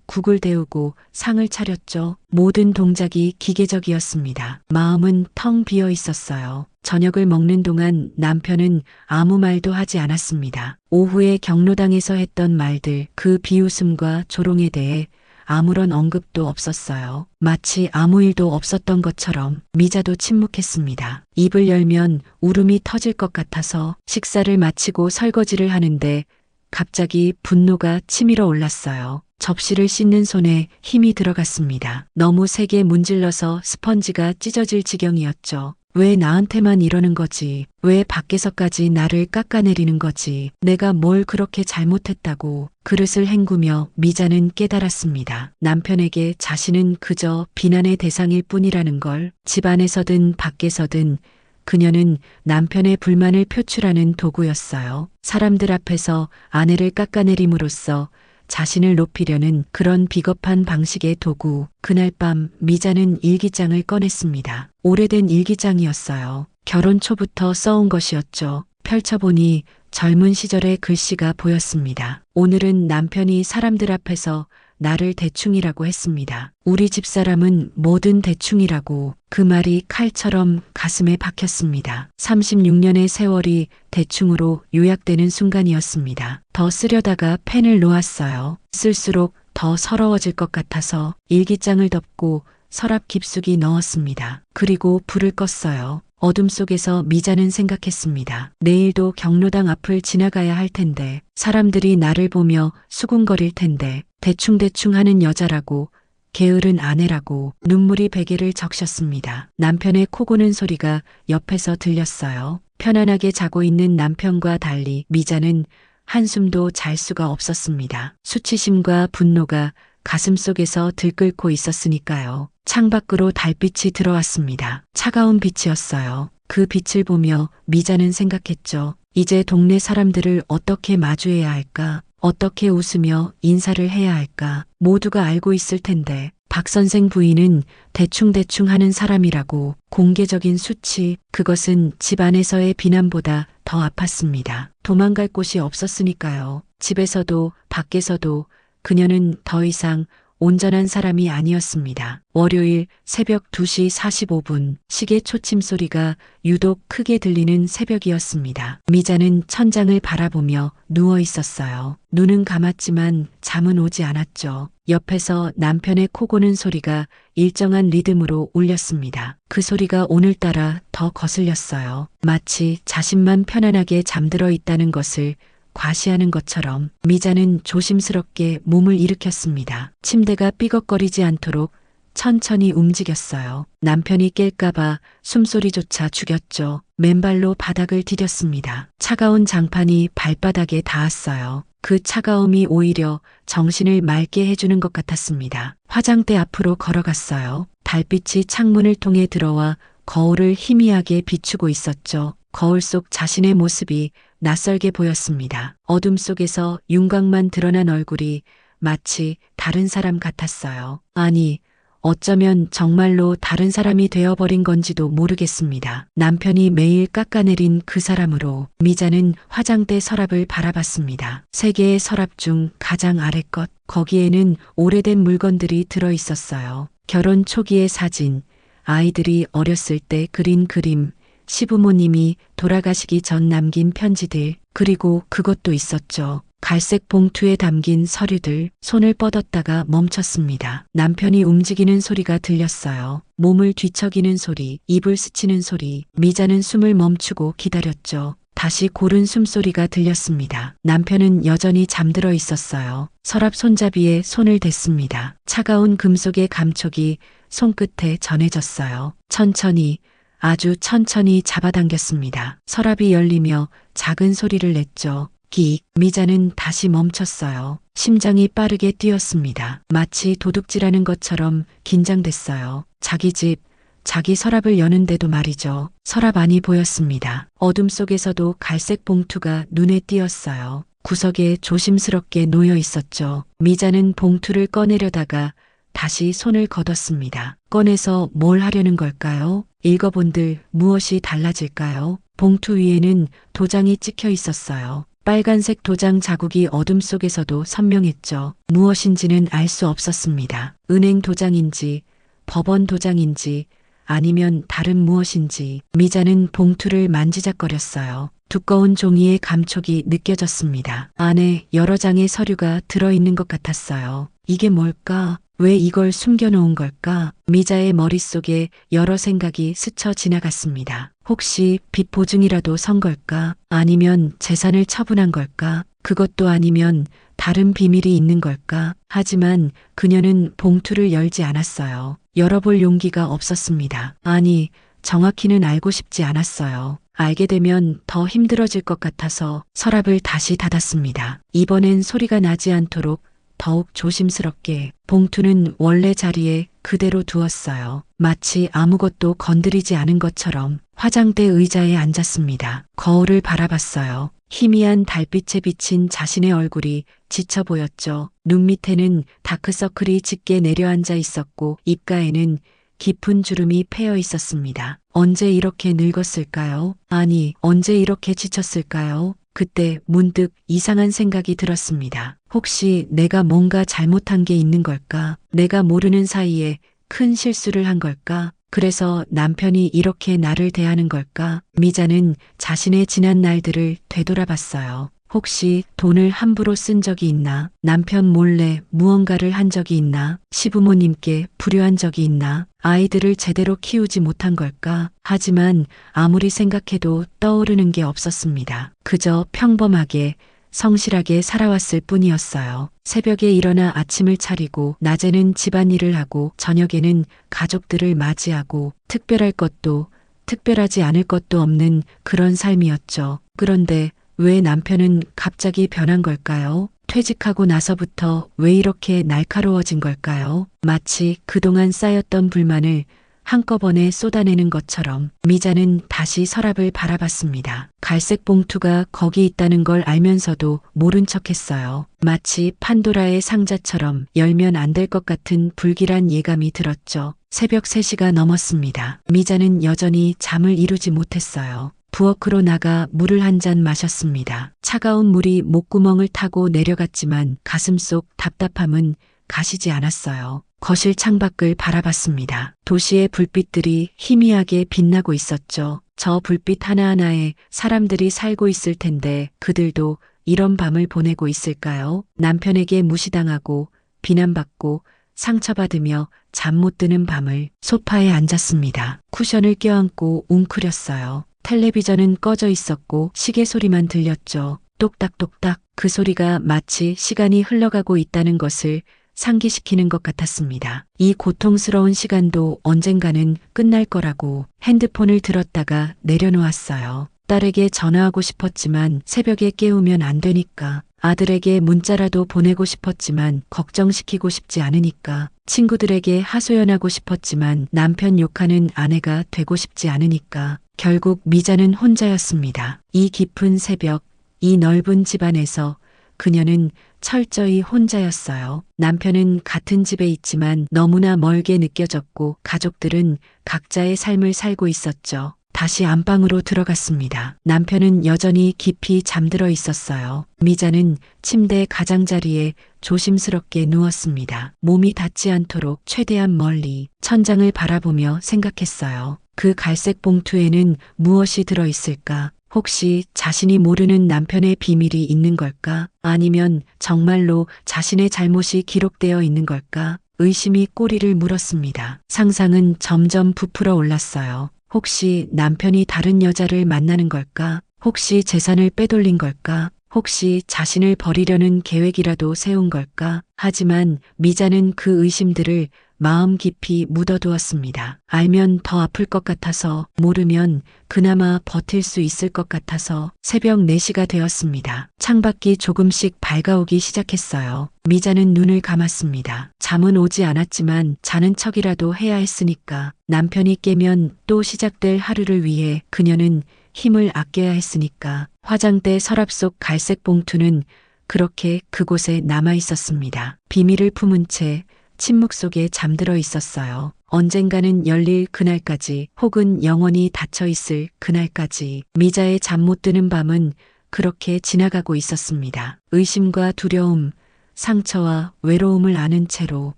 국을 데우고 상을 차렸죠. 모든 동작이 기계적이었습니다. 마음은 텅 비어 있었어요. 저녁을 먹는 동안 남편은 아무 말도 하지 않았습니다. 오후에 경로당에서 했던 말들, 그 비웃음과 조롱에 대해 아무런 언급도 없었어요. 마치 아무 일도 없었던 것처럼. 미자도 침묵했습니다. 입을 열면 울음이 터질 것 같아서 식사를 마치고 설거지를 하는데 갑자기 분노가 치밀어 올랐어요. 접시를 씻는 손에 힘이 들어갔습니다. 너무 세게 문질러서 스펀지가 찢어질 지경이었죠. 왜 나한테만 이러는 거지? 왜 밖에서까지 나를 깎아내리는 거지? 내가 뭘 그렇게 잘못했다고. 그릇을 헹구며 미자는 깨달았습니다. 남편에게 자신은 그저 비난의 대상일 뿐이라는 걸. 집안에서든 밖에서든 그녀는 남편의 불만을 표출하는 도구였어요. 사람들 앞에서 아내를 깎아내림으로써 자신을 높이려는 그런 비겁한 방식의 도구. 그날 밤 미자는 일기장을 꺼냈습니다. 오래된 일기장이었어요. 결혼 초부터 써온 것이었죠. 펼쳐보니 젊은 시절의 글씨가 보였습니다. 오늘은 남편이 사람들 앞에서 나를 대충이라고 했습니다. 우리 집사람은 뭐든 대충이라고. 그 말이 칼처럼 가슴에 박혔습니다. 36년의 세월이 대충으로 요약되는 순간이었습니다. 더 쓰려다가 펜을 놓았어요. 쓸수록 더 서러워질 것 같아서 일기장을 덮고 서랍 깊숙이 넣었습니다. 그리고 불을 껐어요. 어둠 속에서 미자는 생각했습니다. 내일도 경로당 앞을 지나가야 할 텐데, 사람들이 나를 보며 수군거릴 텐데, 대충대충 하는 여자라고, 게으른 아내라고. 눈물이 베개를 적셨습니다. 남편의 코 고는 소리가 옆에서 들렸어요. 편안하게 자고 있는 남편과 달리 미자는 한숨도 잘 수가 없었습니다. 수치심과 분노가 가슴속에서 들끓고 있었으니까요. 창밖으로 달빛이 들어왔습니다. 차가운 빛이었어요. 그 빛을 보며 미자는 생각했죠. 이제 동네 사람들을 어떻게 마주해야 할까? 어떻게 웃으며 인사를 해야 할까? 모두가 알고 있을 텐데 박 선생 부인은 대충대충 하는 사람이라고. 공개적인 수치, 그것은 집안에서의 비난보다 더 아팠습니다. 도망갈 곳이 없었으니까요. 집에서도 밖에서도 그녀는 더 이상 온전한 사람이 아니었습니다. 월요일 새벽 2시 45분 시계 초침 소리가 유독 크게 들리는 새벽이었습니다. 미자는 천장을 바라보며 누워 있었어요. 눈은 감았지만 잠은 오지 않았죠. 옆에서 남편의 코 고는 소리가 일정한 리듬으로 울렸습니다. 그 소리가 오늘따라 더 거슬렸어요. 마치 자신만 편안하게 잠들어 있다는 것을 과시하는 것처럼. 미자는 조심스럽게 몸을 일으켰습니다. 침대가 삐걱거리지 않도록 천천히 움직였어요. 남편이 깰까봐 숨소리조차 죽였죠. 맨발로 바닥을 디뎠습니다. 차가운 장판이 발바닥에 닿았어요. 그 차가움이 오히려 정신을 맑게 해주는 것 같았습니다. 화장대 앞으로 걸어갔어요. 달빛이 창문을 통해 들어와 거울을 희미하게 비추고 있었죠. 거울 속 자신의 모습이 낯설게 보였습니다. 어둠 속에서 윤곽만 드러난 얼굴이 마치 다른 사람 같았어요. 아니, 어쩌면 정말로 다른 사람이 되어버린 건지도 모르겠습니다. 남편이 매일 깎아내린 그 사람으로. 미자는 화장대 서랍을 바라봤습니다. 3개의 서랍 중 가장 아래 것. 거기에는 오래된 물건들이 들어 있었어요. 결혼 초기의 사진, 아이들이 어렸을 때 그린 그림, 시부모님이 돌아가시기 전 남긴 편지들, 그리고 그것도 있었죠. 갈색 봉투에 담긴 서류들. 손을 뻗었다가 멈췄습니다. 남편이 움직이는 소리가 들렸어요. 몸을 뒤척이는 소리, 입을 스치는 소리. 미자는 숨을 멈추고 기다렸죠. 다시 고른 숨소리가 들렸습니다. 남편은 여전히 잠들어 있었어요. 서랍 손잡이에 손을 댔습니다. 차가운 금속의 감촉이 손끝에 전해졌어요. 천천히, 아주 천천히 잡아당겼습니다. 서랍이 열리며 작은 소리를 냈죠. 끽. 미자는 다시 멈췄어요. 심장이 빠르게 뛰었습니다. 마치 도둑질하는 것처럼 긴장됐어요. 자기 집, 자기 서랍을 여는데도 말이죠. 서랍 안이 보였습니다. 어둠 속에서도 갈색 봉투가 눈에 띄었어요. 구석에 조심스럽게 놓여 있었죠. 미자는 봉투를 꺼내려다가 다시 손을 걷었습니다. 꺼내서 뭘 하려는 걸까요? 읽어본들 무엇이 달라질까요? 봉투 위에는 도장이 찍혀 있었어요. 빨간색 도장 자국이 어둠 속에서도 선명했죠. 무엇인지는 알 수 없었습니다. 은행 도장인지, 법원 도장인지, 아니면 다른 무엇인지. 미자는 봉투를 만지작거렸어요. 두꺼운 종이의 감촉이 느껴졌습니다. 안에 여러 장의 서류가 들어있는 것 같았어요. 이게 뭘까? 왜 이걸 숨겨놓은 걸까? 미자의 머릿속에 여러 생각이 스쳐 지나갔습니다. 혹시 빚 보증이라도 선 걸까? 아니면 재산을 처분한 걸까? 그것도 아니면 다른 비밀이 있는 걸까? 하지만 그녀는 봉투를 열지 않았어요. 열어볼 용기가 없었습니다. 아니, 정확히는 알고 싶지 않았어요. 알게 되면 더 힘들어질 것 같아서 서랍을 다시 닫았습니다. 이번엔 소리가 나지 않도록 더욱 조심스럽게 봉투는 원래 자리에 그대로 두었어요. 마치 아무것도 건드리지 않은 것처럼. 화장대 의자에 앉았습니다. 거울을 바라봤어요. 희미한 달빛에 비친 자신의 얼굴이 지쳐 보였죠. 눈 밑에는 다크서클이 짙게 내려앉아 있었고 입가에는 깊은 주름이 패여 있었습니다. 언제 이렇게 늙었을까요? 아니, 언제 이렇게 지쳤을까요? 그때 문득 이상한 생각이 들었습니다. 혹시 내가 뭔가 잘못한 게 있는 걸까? 내가 모르는 사이에 큰 실수를 한 걸까? 그래서 남편이 이렇게 나를 대하는 걸까? 미자는 자신의 지난 날들을 되돌아봤어요. 혹시 돈을 함부로 쓴 적이 있나? 남편 몰래 무언가를 한 적이 있나? 시부모님께 불효한 적이 있나? 아이들을 제대로 키우지 못한 걸까? 하지만 아무리 생각해도 떠오르는 게 없었습니다. 그저 평범하게 성실하게 살아왔을 뿐이었어요. 새벽에 일어나 아침을 차리고 낮에는 집안일을 하고 저녁에는 가족들을 맞이하고 특별할 것도 특별하지 않을 것도 없는 그런 삶이었죠. 그런데 왜 남편은 갑자기 변한 걸까요? 퇴직하고 나서부터 왜 이렇게 날카로워진 걸까요? 마치 그동안 쌓였던 불만을 한꺼번에 쏟아내는 것처럼. 미자는 다시 서랍을 바라봤습니다. 갈색 봉투가 거기 있다는 걸 알면서도 모른 척했어요. 마치 판도라의 상자처럼 열면 안 될 것 같은 불길한 예감이 들었죠. 새벽 3시가 넘었습니다. 미자는 여전히 잠을 이루지 못했어요. 부엌으로 나가 물을 한 잔 마셨습니다. 차가운 물이 목구멍을 타고 내려갔지만 가슴속 답답함은 가시지 않았어요. 거실 창밖을 바라봤습니다. 도시의 불빛들이 희미하게 빛나고 있었죠. 저 불빛 하나하나에 사람들이 살고 있을 텐데 그들도 이런 밤을 보내고 있을까요? 남편에게 무시당하고 비난받고 상처받으며 잠 못 드는 밤을. 소파에 앉았습니다. 쿠션을 껴안고 웅크렸어요. 텔레비전은 꺼져 있었고 시계 소리만 들렸죠. 똑딱똑딱. 그 소리가 마치 시간이 흘러가고 있다는 것을 상기시키는 것 같았습니다. 이 고통스러운 시간도 언젠가는 끝날 거라고. 핸드폰을 들었다가 내려놓았어요. 딸에게 전화하고 싶었지만 새벽에 깨우면 안 되니까. 아들에게 문자라도 보내고 싶었지만 걱정시키고 싶지 않으니까. 친구들에게 하소연하고 싶었지만 남편 욕하는 아내가 되고 싶지 않으니까. 결국 미자는 혼자였습니다. 이 깊은 새벽, 이 넓은 집안에서 그녀는 철저히 혼자였어요. 남편은 같은 집에 있지만 너무나 멀게 느껴졌고 가족들은 각자의 삶을 살고 있었죠. 다시 안방으로 들어갔습니다. 남편은 여전히 깊이 잠들어 있었어요. 미자는 침대 가장자리에 조심스럽게 누웠습니다. 몸이 닿지 않도록 최대한 멀리 천장을 바라보며 생각했어요. 그 갈색 봉투에는 무엇이 들어있을까? 혹시 자신이 모르는 남편의 비밀이 있는 걸까? 아니면 정말로 자신의 잘못이 기록되어 있는 걸까? 의심이 꼬리를 물었습니다. 상상은 점점 부풀어 올랐어요. 혹시 남편이 다른 여자를 만나는 걸까? 혹시 재산을 빼돌린 걸까? 혹시 자신을 버리려는 계획이라도 세운 걸까? 하지만 미자는 그 의심들을 마음 깊이 묻어두었습니다. 알면 더 아플 것 같아서, 모르면 그나마 버틸 수 있을 것 같아서. 새벽 4시가 되었습니다. 창밖이 조금씩 밝아오기 시작했어요. 미자는 눈을 감았습니다. 잠은 오지 않았지만 자는 척이라도 해야 했으니까. 남편이 깨면 또 시작될 하루를 위해 그녀는 힘을 아껴야 했으니까. 화장대 서랍 속 갈색 봉투는 그렇게 그곳에 남아 있었습니다. 비밀을 품은 채 침묵 속에 잠들어 있었어요. 언젠가는 열릴 그날까지, 혹은 영원히 닫혀 있을 그날까지. 미자의 잠 못 드는 밤은 그렇게 지나가고 있었습니다. 의심과 두려움, 상처와 외로움을 아는 채로.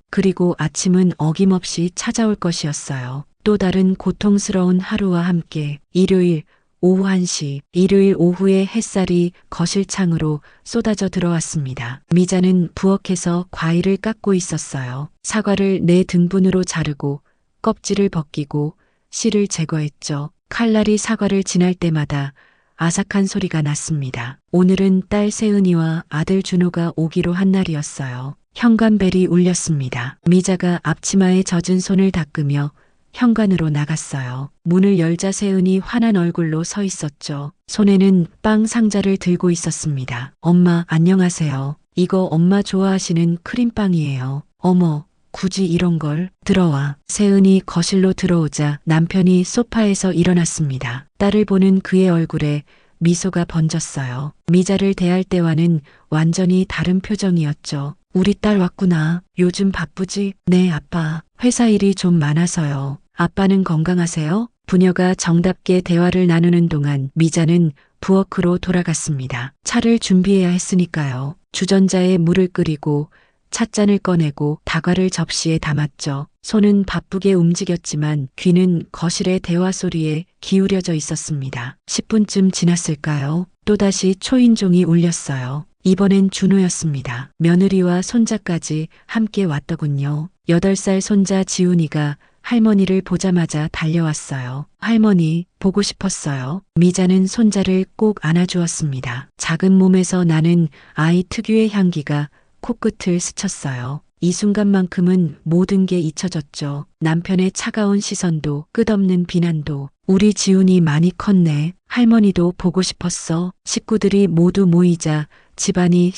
그리고 아침은 어김없이 찾아올 것이었어요. 또 다른 고통스러운 하루와 함께. 일요일 오후 1시, 일요일 오후에 햇살이 거실 창으로 쏟아져 들어왔습니다. 미자는 부엌에서 과일을 깎고 있었어요. 사과를 4등분으로 자르고 껍질을 벗기고 씨를 제거했죠. 칼날이 사과를 지날 때마다 아삭한 소리가 났습니다. 오늘은 딸 세은이와 아들 준호가 오기로 한 날이었어요. 현관벨이 울렸습니다. 미자가 앞치마에 젖은 손을 닦으며 현관으로 나갔어요. 문을 열자 세은이 환한 얼굴로 서 있었죠. 손에는 빵 상자를 들고 있었습니다. 엄마, 안녕하세요. 이거 엄마 좋아하시는 크림빵이에요. 어머, 굳이 이런 걸. 들어와. 세은이 거실로 들어오자 남편이 소파에서 일어났습니다. 딸을 보는 그의 얼굴에 미소가 번졌어요. 미자를 대할 때와는 완전히 다른 표정이었죠. 우리 딸 왔구나. 요즘 바쁘지? 네, 아빠. 회사 일이 좀 많아서요. 아빠는 건강하세요? 부녀가 정답게 대화를 나누는 동안 미자는 부엌으로 돌아갔습니다. 차를 준비해야 했으니까요. 주전자에 물을 끓이고 찻잔을 꺼내고 다과를 접시에 담았죠. 손은 바쁘게 움직였지만 귀는 거실의 대화 소리에 기울여져 있었습니다. 10분쯤 지났을까요? 또다시 초인종이 울렸어요. 이번엔 준호였습니다. 며느리와 손자까지 함께 왔더군요. 8살 손자 지훈이가 할머니를 보자마자 달려왔어요. 할머니, 보고 싶었어요. 미자는 손자를 꼭 안아주었습니다. 작은 몸에서 나는 아이 특유의 향기가 코끝을 스쳤어요. 이 순간만큼은 모든 게 잊혀졌죠. 남편의 차가운 시선도, 끝없는 비난도. 우리 지훈이 많이 컸네. 할머니도 보고 싶었어. 식구들이 모두 모이자 집안이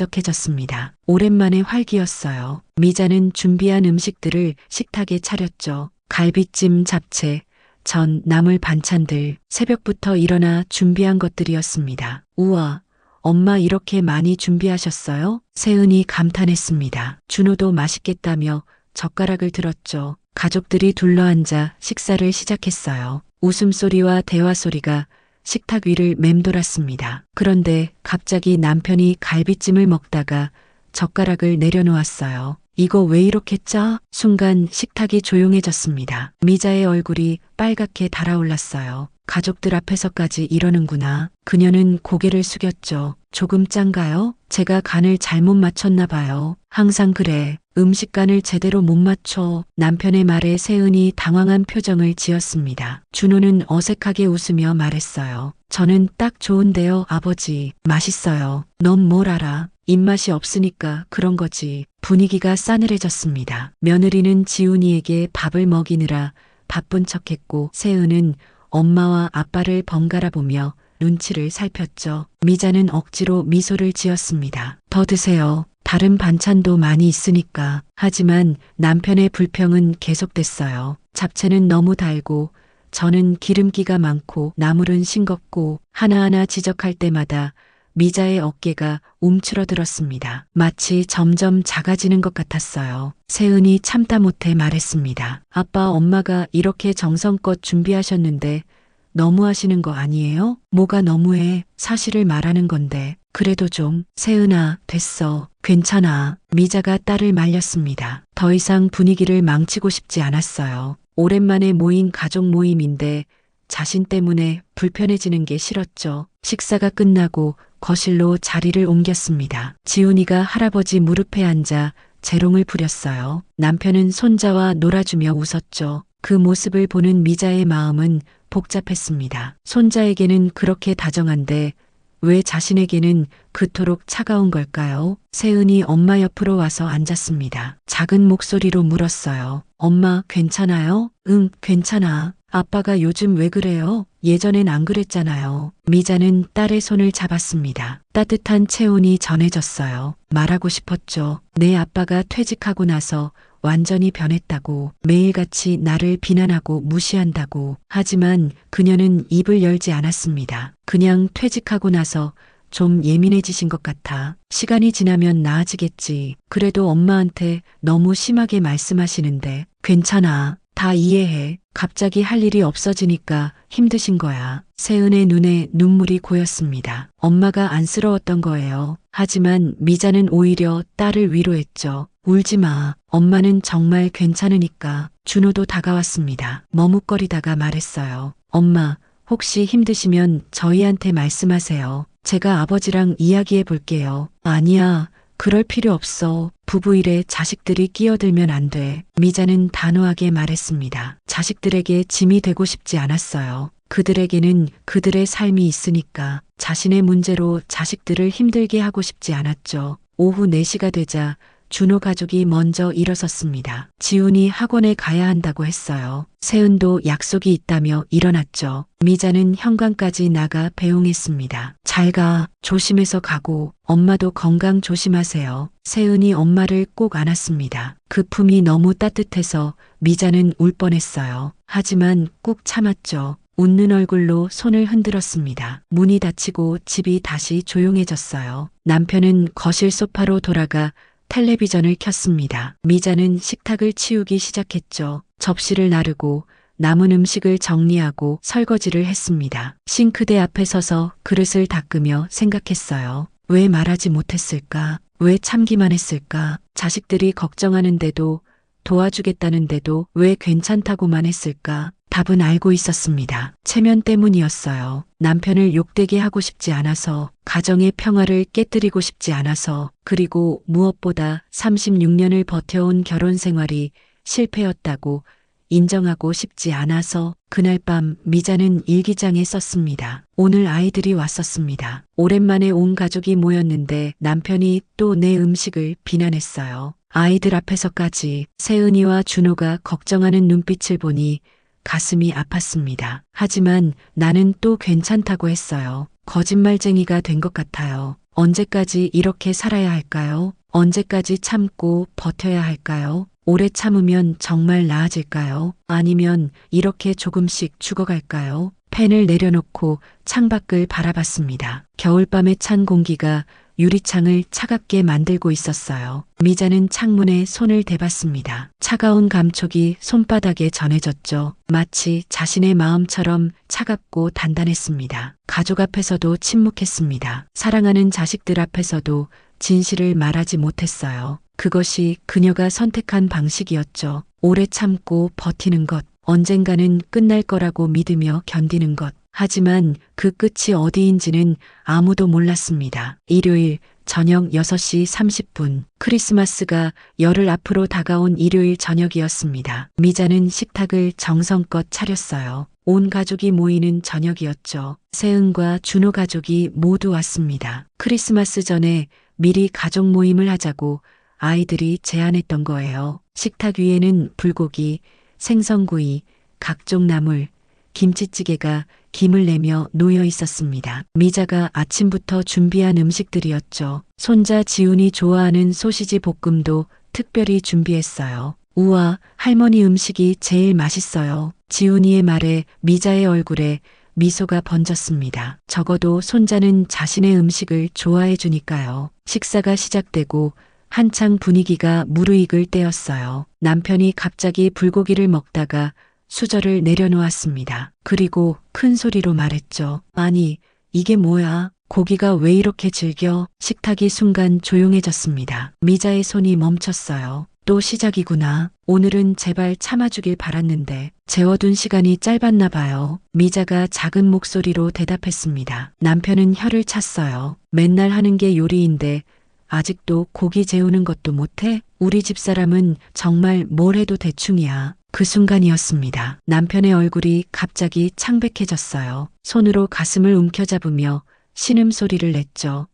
시끌벅적해졌습니다. 오랜만에 활기였어요. 미자는 준비한 음식들을 식탁에 차렸죠. 갈비찜, 잡채, 전, 나물 반찬들. 새벽부터 일어나 준비한 것들이었습니다. 우와, 엄마 이렇게 많이 준비하셨어요? 세은이 감탄했습니다. 준호도 맛있겠다며 젓가락을 들었죠. 가족들이 둘러앉아 식사를 시작했어요. 웃음소리와 대화소리가 식탁 위를 맴돌았습니다. 그런데 갑자기 남편이 갈비찜을 먹다가 젓가락을 내려놓았어요. 이거 왜 이렇게 짜? 순간 식탁이 조용해졌습니다. 미자의 얼굴이 빨갛게 달아올랐어요. 가족들 앞에서까지 이러는구나. 그녀는 고개를 숙였죠. 조금 짠가요? 제가 간을 잘못 맞췄나 봐요. 항상 그래. 음식 간을 제대로 못 맞춰. 남편의 말에 세은이 당황한 표정을 지었습니다. 준호는 어색하게 웃으며 말했어요. 저는 딱 좋은데요, 아버지. 맛있어요. 넌 뭘 알아? 입맛이 없으니까 그런 거지. 분위기가 싸늘해졌습니다. 며느리는 지훈이에게 밥을 먹이느라 바쁜 척했고 세은은 엄마와 아빠를 번갈아 보며 눈치를 살폈죠. 미자는 억지로 미소를 지었습니다. 더 드세요. 다른 반찬도 많이 있으니까. 하지만 남편의 불평은 계속됐어요. 잡채는 너무 달고 저는 기름기가 많고 나물은 싱겁고. 하나하나 지적할 때마다 미자의 어깨가 움츠러들었습니다. 마치 점점 작아지는 것 같았어요. 세은이 참다 못해 말했습니다. 아빠, 엄마가 이렇게 정성껏 준비하셨는데 너무 하시는 거 아니에요? 뭐가 너무해? 사실을 말하는 건데. 그래도 좀. 세은아, 됐어. 괜찮아. 미자가 딸을 말렸습니다. 더 이상 분위기를 망치고 싶지 않았어요. 오랜만에 모인 가족 모임인데 자신 때문에 불편해지는 게 싫었죠. 식사가 끝나고 거실로 자리를 옮겼습니다. 지훈이가 할아버지 무릎에 앉아 재롱을 부렸어요. 남편은 손자와 놀아주며 웃었죠. 그 모습을 보는 미자의 마음은 복잡했습니다. 손자에게는 그렇게 다정한데 왜 자신에게는 그토록 차가운 걸까요? 세은이 엄마 옆으로 와서 앉았습니다. 작은 목소리로 물었어요. 엄마, 괜찮아요? 응, 괜찮아. 아빠가 요즘 왜 그래요? 예전엔 안 그랬잖아요. 미자는 딸의 손을 잡았습니다. 따뜻한 체온이 전해졌어요. 말하고 싶었죠. 내 아빠가 퇴직하고 나서 완전히 변했다고, 매일같이 나를 비난하고 무시한다고. 하지만 그녀는 입을 열지 않았습니다. 그냥 퇴직하고 나서 좀 예민해지신 것 같아. 시간이 지나면 나아지겠지. 그래도 엄마한테 너무 심하게 말씀하시는데. 괜찮아. 다 이해해. 갑자기 할 일이 없어지니까 힘드신 거야. 세은의 눈에 눈물이 고였습니다. 엄마가 안쓰러웠던 거예요. 하지만 미자는 오히려 딸을 위로했죠. 울지 마. 엄마는 정말 괜찮으니까. 준호도 다가왔습니다. 머뭇거리다가 말했어요. 엄마, 혹시 힘드시면 저희한테 말씀하세요. 제가 아버지랑 이야기해 볼게요. 아니야. 그럴 필요 없어. 부부 일에 자식들이 끼어들면 안 돼. 미자는 단호하게 말했습니다. 자식들에게 짐이 되고 싶지 않았어요. 그들에게는 그들의 삶이 있으니까. 자신의 문제로 자식들을 힘들게 하고 싶지 않았죠. 오후 4시가 되자 준호 가족이 먼저 일어섰습니다. 지훈이 학원에 가야 한다고 했어요. 세은도 약속이 있다며 일어났죠. 미자는 현관까지 나가 배웅했습니다. 잘 가. 조심해서 가고. 엄마도 건강 조심하세요. 세은이 엄마를 꼭 안았습니다. 그 품이 너무 따뜻해서 미자는 울 뻔했어요. 하지만 꾹 참았죠. 웃는 얼굴로 손을 흔들었습니다. 문이 닫히고 집이 다시 조용해졌어요. 남편은 거실 소파로 돌아가 텔레비전을 켰습니다. 미자는 식탁을 치우기 시작했죠. 접시를 나르고 남은 음식을 정리하고 설거지를 했습니다. 싱크대 앞에 서서 그릇을 닦으며 생각했어요. 왜 말하지 못했을까? 왜 참기만 했을까? 자식들이 걱정하는데도, 도와주겠다는데도 왜 괜찮다고만 했을까? 답은 알고 있었습니다. 체면 때문이었어요. 남편을 욕되게 하고 싶지 않아서, 가정의 평화를 깨뜨리고 싶지 않아서, 그리고 무엇보다 36년을 버텨온 결혼 생활이 실패였다고 인정하고 싶지 않아서. 그날 밤 미자는 일기장에 썼습니다. 오늘 아이들이 왔었습니다. 오랜만에 온 가족이 모였는데 남편이 또 내 음식을 비난했어요. 아이들 앞에서까지. 세은이와 준호가 걱정하는 눈빛을 보니 가슴이 아팠습니다. 하지만 나는 또 괜찮다고 했어요. 거짓말쟁이가 된 것 같아요. 언제까지 이렇게 살아야 할까요? 언제까지 참고 버텨야 할까요? 오래 참으면 정말 나아질까요? 아니면 이렇게 조금씩 죽어갈까요? 펜을 내려놓고 창밖을 바라봤습니다. 겨울밤의 찬 공기가 유리창을 차갑게 만들고 있었어요. 미자는 창문에 손을 대봤습니다. 차가운 감촉이 손바닥에 전해졌죠. 마치 자신의 마음처럼 차갑고 단단했습니다. 가족 앞에서도 침묵했습니다. 사랑하는 자식들 앞에서도 진실을 말하지 못했어요. 그것이 그녀가 선택한 방식이었죠. 오래 참고 버티는 것, 언젠가는 끝날 거라고 믿으며 견디는 것. 하지만 그 끝이 어디인지는 아무도 몰랐습니다. 일요일 저녁 6시 30분, 크리스마스가 열흘 앞으로 다가온 일요일 저녁이었습니다. 미자는 식탁을 정성껏 차렸어요. 온 가족이 모이는 저녁이었죠. 세은과 준호 가족이 모두 왔습니다. 크리스마스 전에 미리 가족 모임을 하자고 아이들이 제안했던 거예요. 식탁 위에는 불고기, 생선구이, 각종 나물, 김치찌개가 김을 내며 놓여 있었습니다. 미자가 아침부터 준비한 음식들이었죠. 손자 지훈이 좋아하는 소시지 볶음도 특별히 준비했어요. 우와, 할머니 음식이 제일 맛있어요. 지훈이의 말에 미자의 얼굴에 미소가 번졌습니다. 적어도 손자는 자신의 음식을 좋아해 주니까요. 식사가 시작되고 한창 분위기가 무르익을 때였어요. 남편이 갑자기 불고기를 먹다가 수저를 내려놓았습니다. 그리고 큰 소리로 말했죠. 아니, 이게 뭐야? 고기가 왜 이렇게 질겨? 식탁이 순간 조용해졌습니다. 미자의 손이 멈췄어요. 또 시작이구나. 오늘은 제발 참아주길 바랐는데 재워둔 시간이 짧았나 봐요. 미자가 작은 목소리로 대답했습니다. 남편은 혀를 찼어요. 맨날 하는 게 요리인데 아직도 고기 재우는 것도 못해? 우리 집사람은 정말 뭘 해도 대충이야. 그 순간이었습니다. 남편의 얼굴이 갑자기 창백해졌어요. 손으로 가슴을 움켜잡으며 신음소리를 냈죠.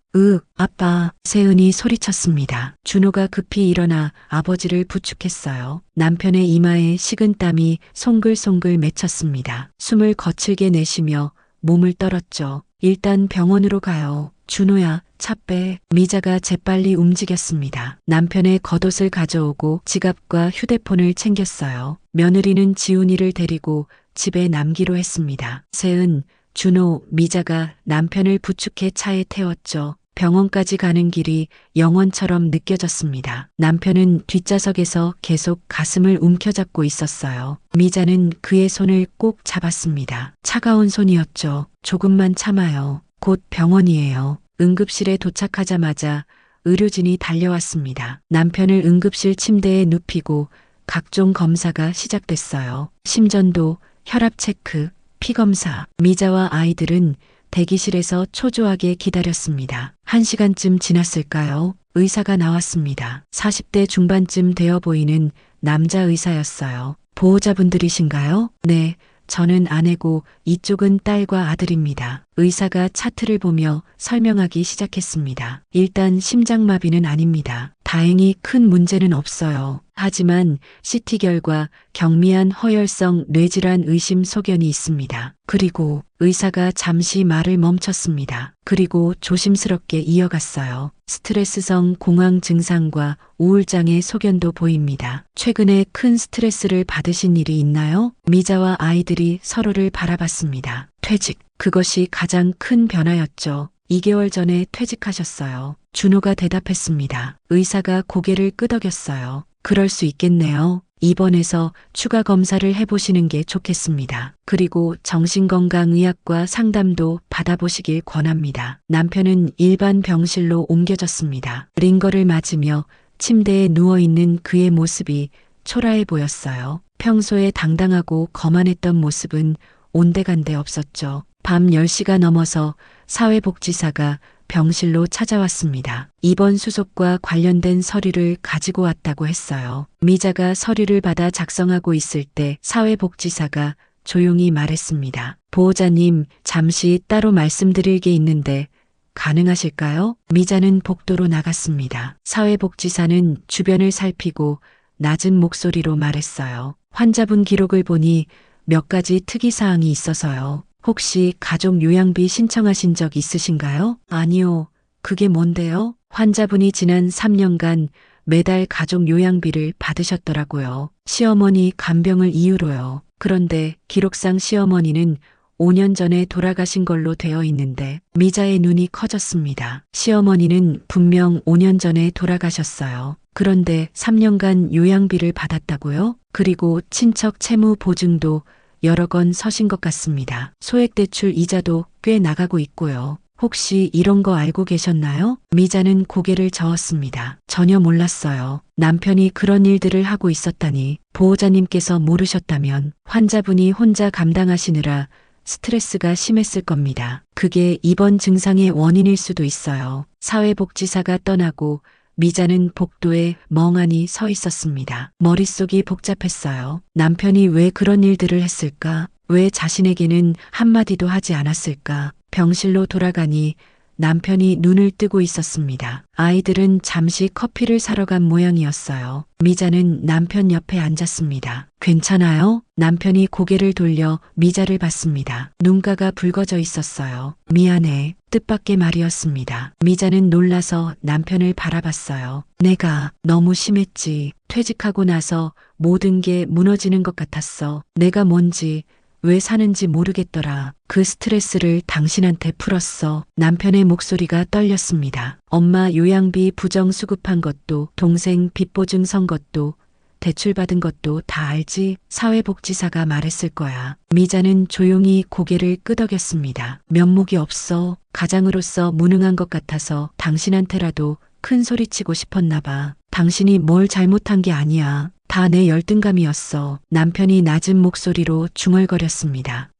아빠. 세은이 소리쳤습니다. 준호가 급히 일어나 아버지를 부축했어요. 남편의 이마에 식은 땀이 송글송글 맺혔습니다. 숨을 거칠게 내쉬며 몸을 떨었죠. 일단 병원으로 가요. 준호야, 차 빼. 미자가 재빨리 움직였습니다. 남편의 겉옷을 가져오고 지갑과 휴대폰을 챙겼어요. 며느리는 지훈이를 데리고 집에 남기로 했습니다. 세은, 준호, 미자가 남편을 부축해 차에 태웠죠. 병원까지 가는 길이 영원처럼 느껴졌습니다. 남편은 뒷좌석에서 계속 가슴을 움켜잡고 있었어요. 미자는 그의 손을 꼭 잡았습니다. 차가운 손이었죠. 조금만 참아요. 곧 병원이에요. 응급실에 도착하자마자 의료진이 달려왔습니다. 남편을 응급실 침대에 눕히고 각종 검사가 시작됐어요. 심전도, 혈압 체크, 피 검사. 미자와 아이들은 대기실에서 초조하게 기다렸습니다. 1시간쯤 지났을까요? 의사가 나왔습니다. 40대 중반쯤 되어 보이는 남자 의사였어요. 보호자분들이신가요? 네, 저는 아내고 이쪽은 딸과 아들입니다. 의사가 차트를 보며 설명하기 시작했습니다. 일단 심장마비는 아닙니다. 다행히 큰 문제는 없어요. 하지만 CT 결과 경미한 허혈성 뇌질환 의심 소견이 있습니다. 그리고 의사가 잠시 말을 멈췄습니다. 그리고 조심스럽게 이어갔어요. 스트레스성 공황 증상과 우울장애 소견도 보입니다. 최근에 큰 스트레스를 받으신 일이 있나요? 미자와 아이들이 서로를 바라봤습니다. 퇴직. 그것이 가장 큰 변화였죠. 2개월 전에 퇴직하셨어요. 준호가 대답했습니다. 의사가 고개를 끄덕였어요. 그럴 수 있겠네요. 입원해서 추가 검사를 해보시는 게 좋겠습니다. 그리고 정신건강의학과 상담도 받아보시길 권합니다. 남편은 일반 병실로 옮겨졌습니다. 링거를 맞으며 침대에 누워있는 그의 모습이 초라해 보였어요. 평소에 당당하고 거만했던 모습은 온데간데 없었죠. 밤 10시가 넘어서 사회복지사가 병실로 찾아왔습니다. 입원 수속과 관련된 서류를 가지고 왔다고 했어요. 미자가 서류를 받아 작성하고 있을 때 사회복지사가 조용히 말했습니다. 보호자님, 잠시 따로 말씀드릴 게 있는데 가능하실까요? 미자는 복도로 나갔습니다. 사회복지사는 주변을 살피고 낮은 목소리로 말했어요. 환자분 기록을 보니 몇 가지 특이사항이 있어서요. 혹시 가족 요양비 신청하신 적 있으신가요? 아니요. 그게 뭔데요? 환자분이 지난 3년간 매달 가족 요양비를 받으셨더라고요. 시어머니 간병을 이유로요. 그런데 기록상 시어머니는 5년 전에 돌아가신 걸로 되어 있는데 미자의 눈이 커졌습니다. 시어머니는 분명 5년 전에 돌아가셨어요. 그런데 3년간 요양비를 받았다고요? 그리고 친척 채무 보증도 여러 건 서신 것 같습니다. 소액대출 이자도 꽤 나가고 있고요. 혹시 이런 거 알고 계셨나요? 미자는 고개를 저었습니다. 전혀 몰랐어요. 남편이 그런 일들을 하고 있었다니. 보호자님께서 모르셨다면 환자분이 혼자 감당하시느라 스트레스가 심했을 겁니다. 그게 입원 증상의 원인일 수도 있어요. 사회복지사가 떠나고 미자는 복도에 멍하니 서 있었습니다. 머릿속이 복잡했어요. 남편이 왜 그런 일들을 했을까? 왜 자신에게는 한마디도 하지 않았을까? 병실로 돌아가니 남편이 눈을 뜨고 있었습니다. 아이들은 잠시 커피를 사러 간 모양이었어요. 미자는 남편 옆에 앉았습니다. 괜찮아요? 남편이 고개를 돌려 미자를 봤습니다. 눈가가 붉어져 있었어요. 미안해. 뜻밖의 말이었습니다. 미자는 놀라서 남편을 바라봤어요. 내가 너무 심했지. 퇴직하고 나서 모든 게 무너지는 것 같았어. 내가 뭔지 왜 사는지 모르겠더라. 그 스트레스를 당신한테 풀었어. 남편의 목소리가 떨렸습니다. 엄마 요양비 부정 수급한 것도, 동생 빚보증 선 것도, 대출받은 것도 다 알지? 사회복지사가 말했을 거야. 미자는 조용히 고개를 끄덕였습니다. 면목이 없어. 가장으로서 무능한 것 같아서 당신한테라도 큰 소리치고 싶었나 봐. 당신이 뭘 잘못한 게 아니야. 다 내 열등감이었어. 남편이 낮은 목소리로 중얼거렸습니다.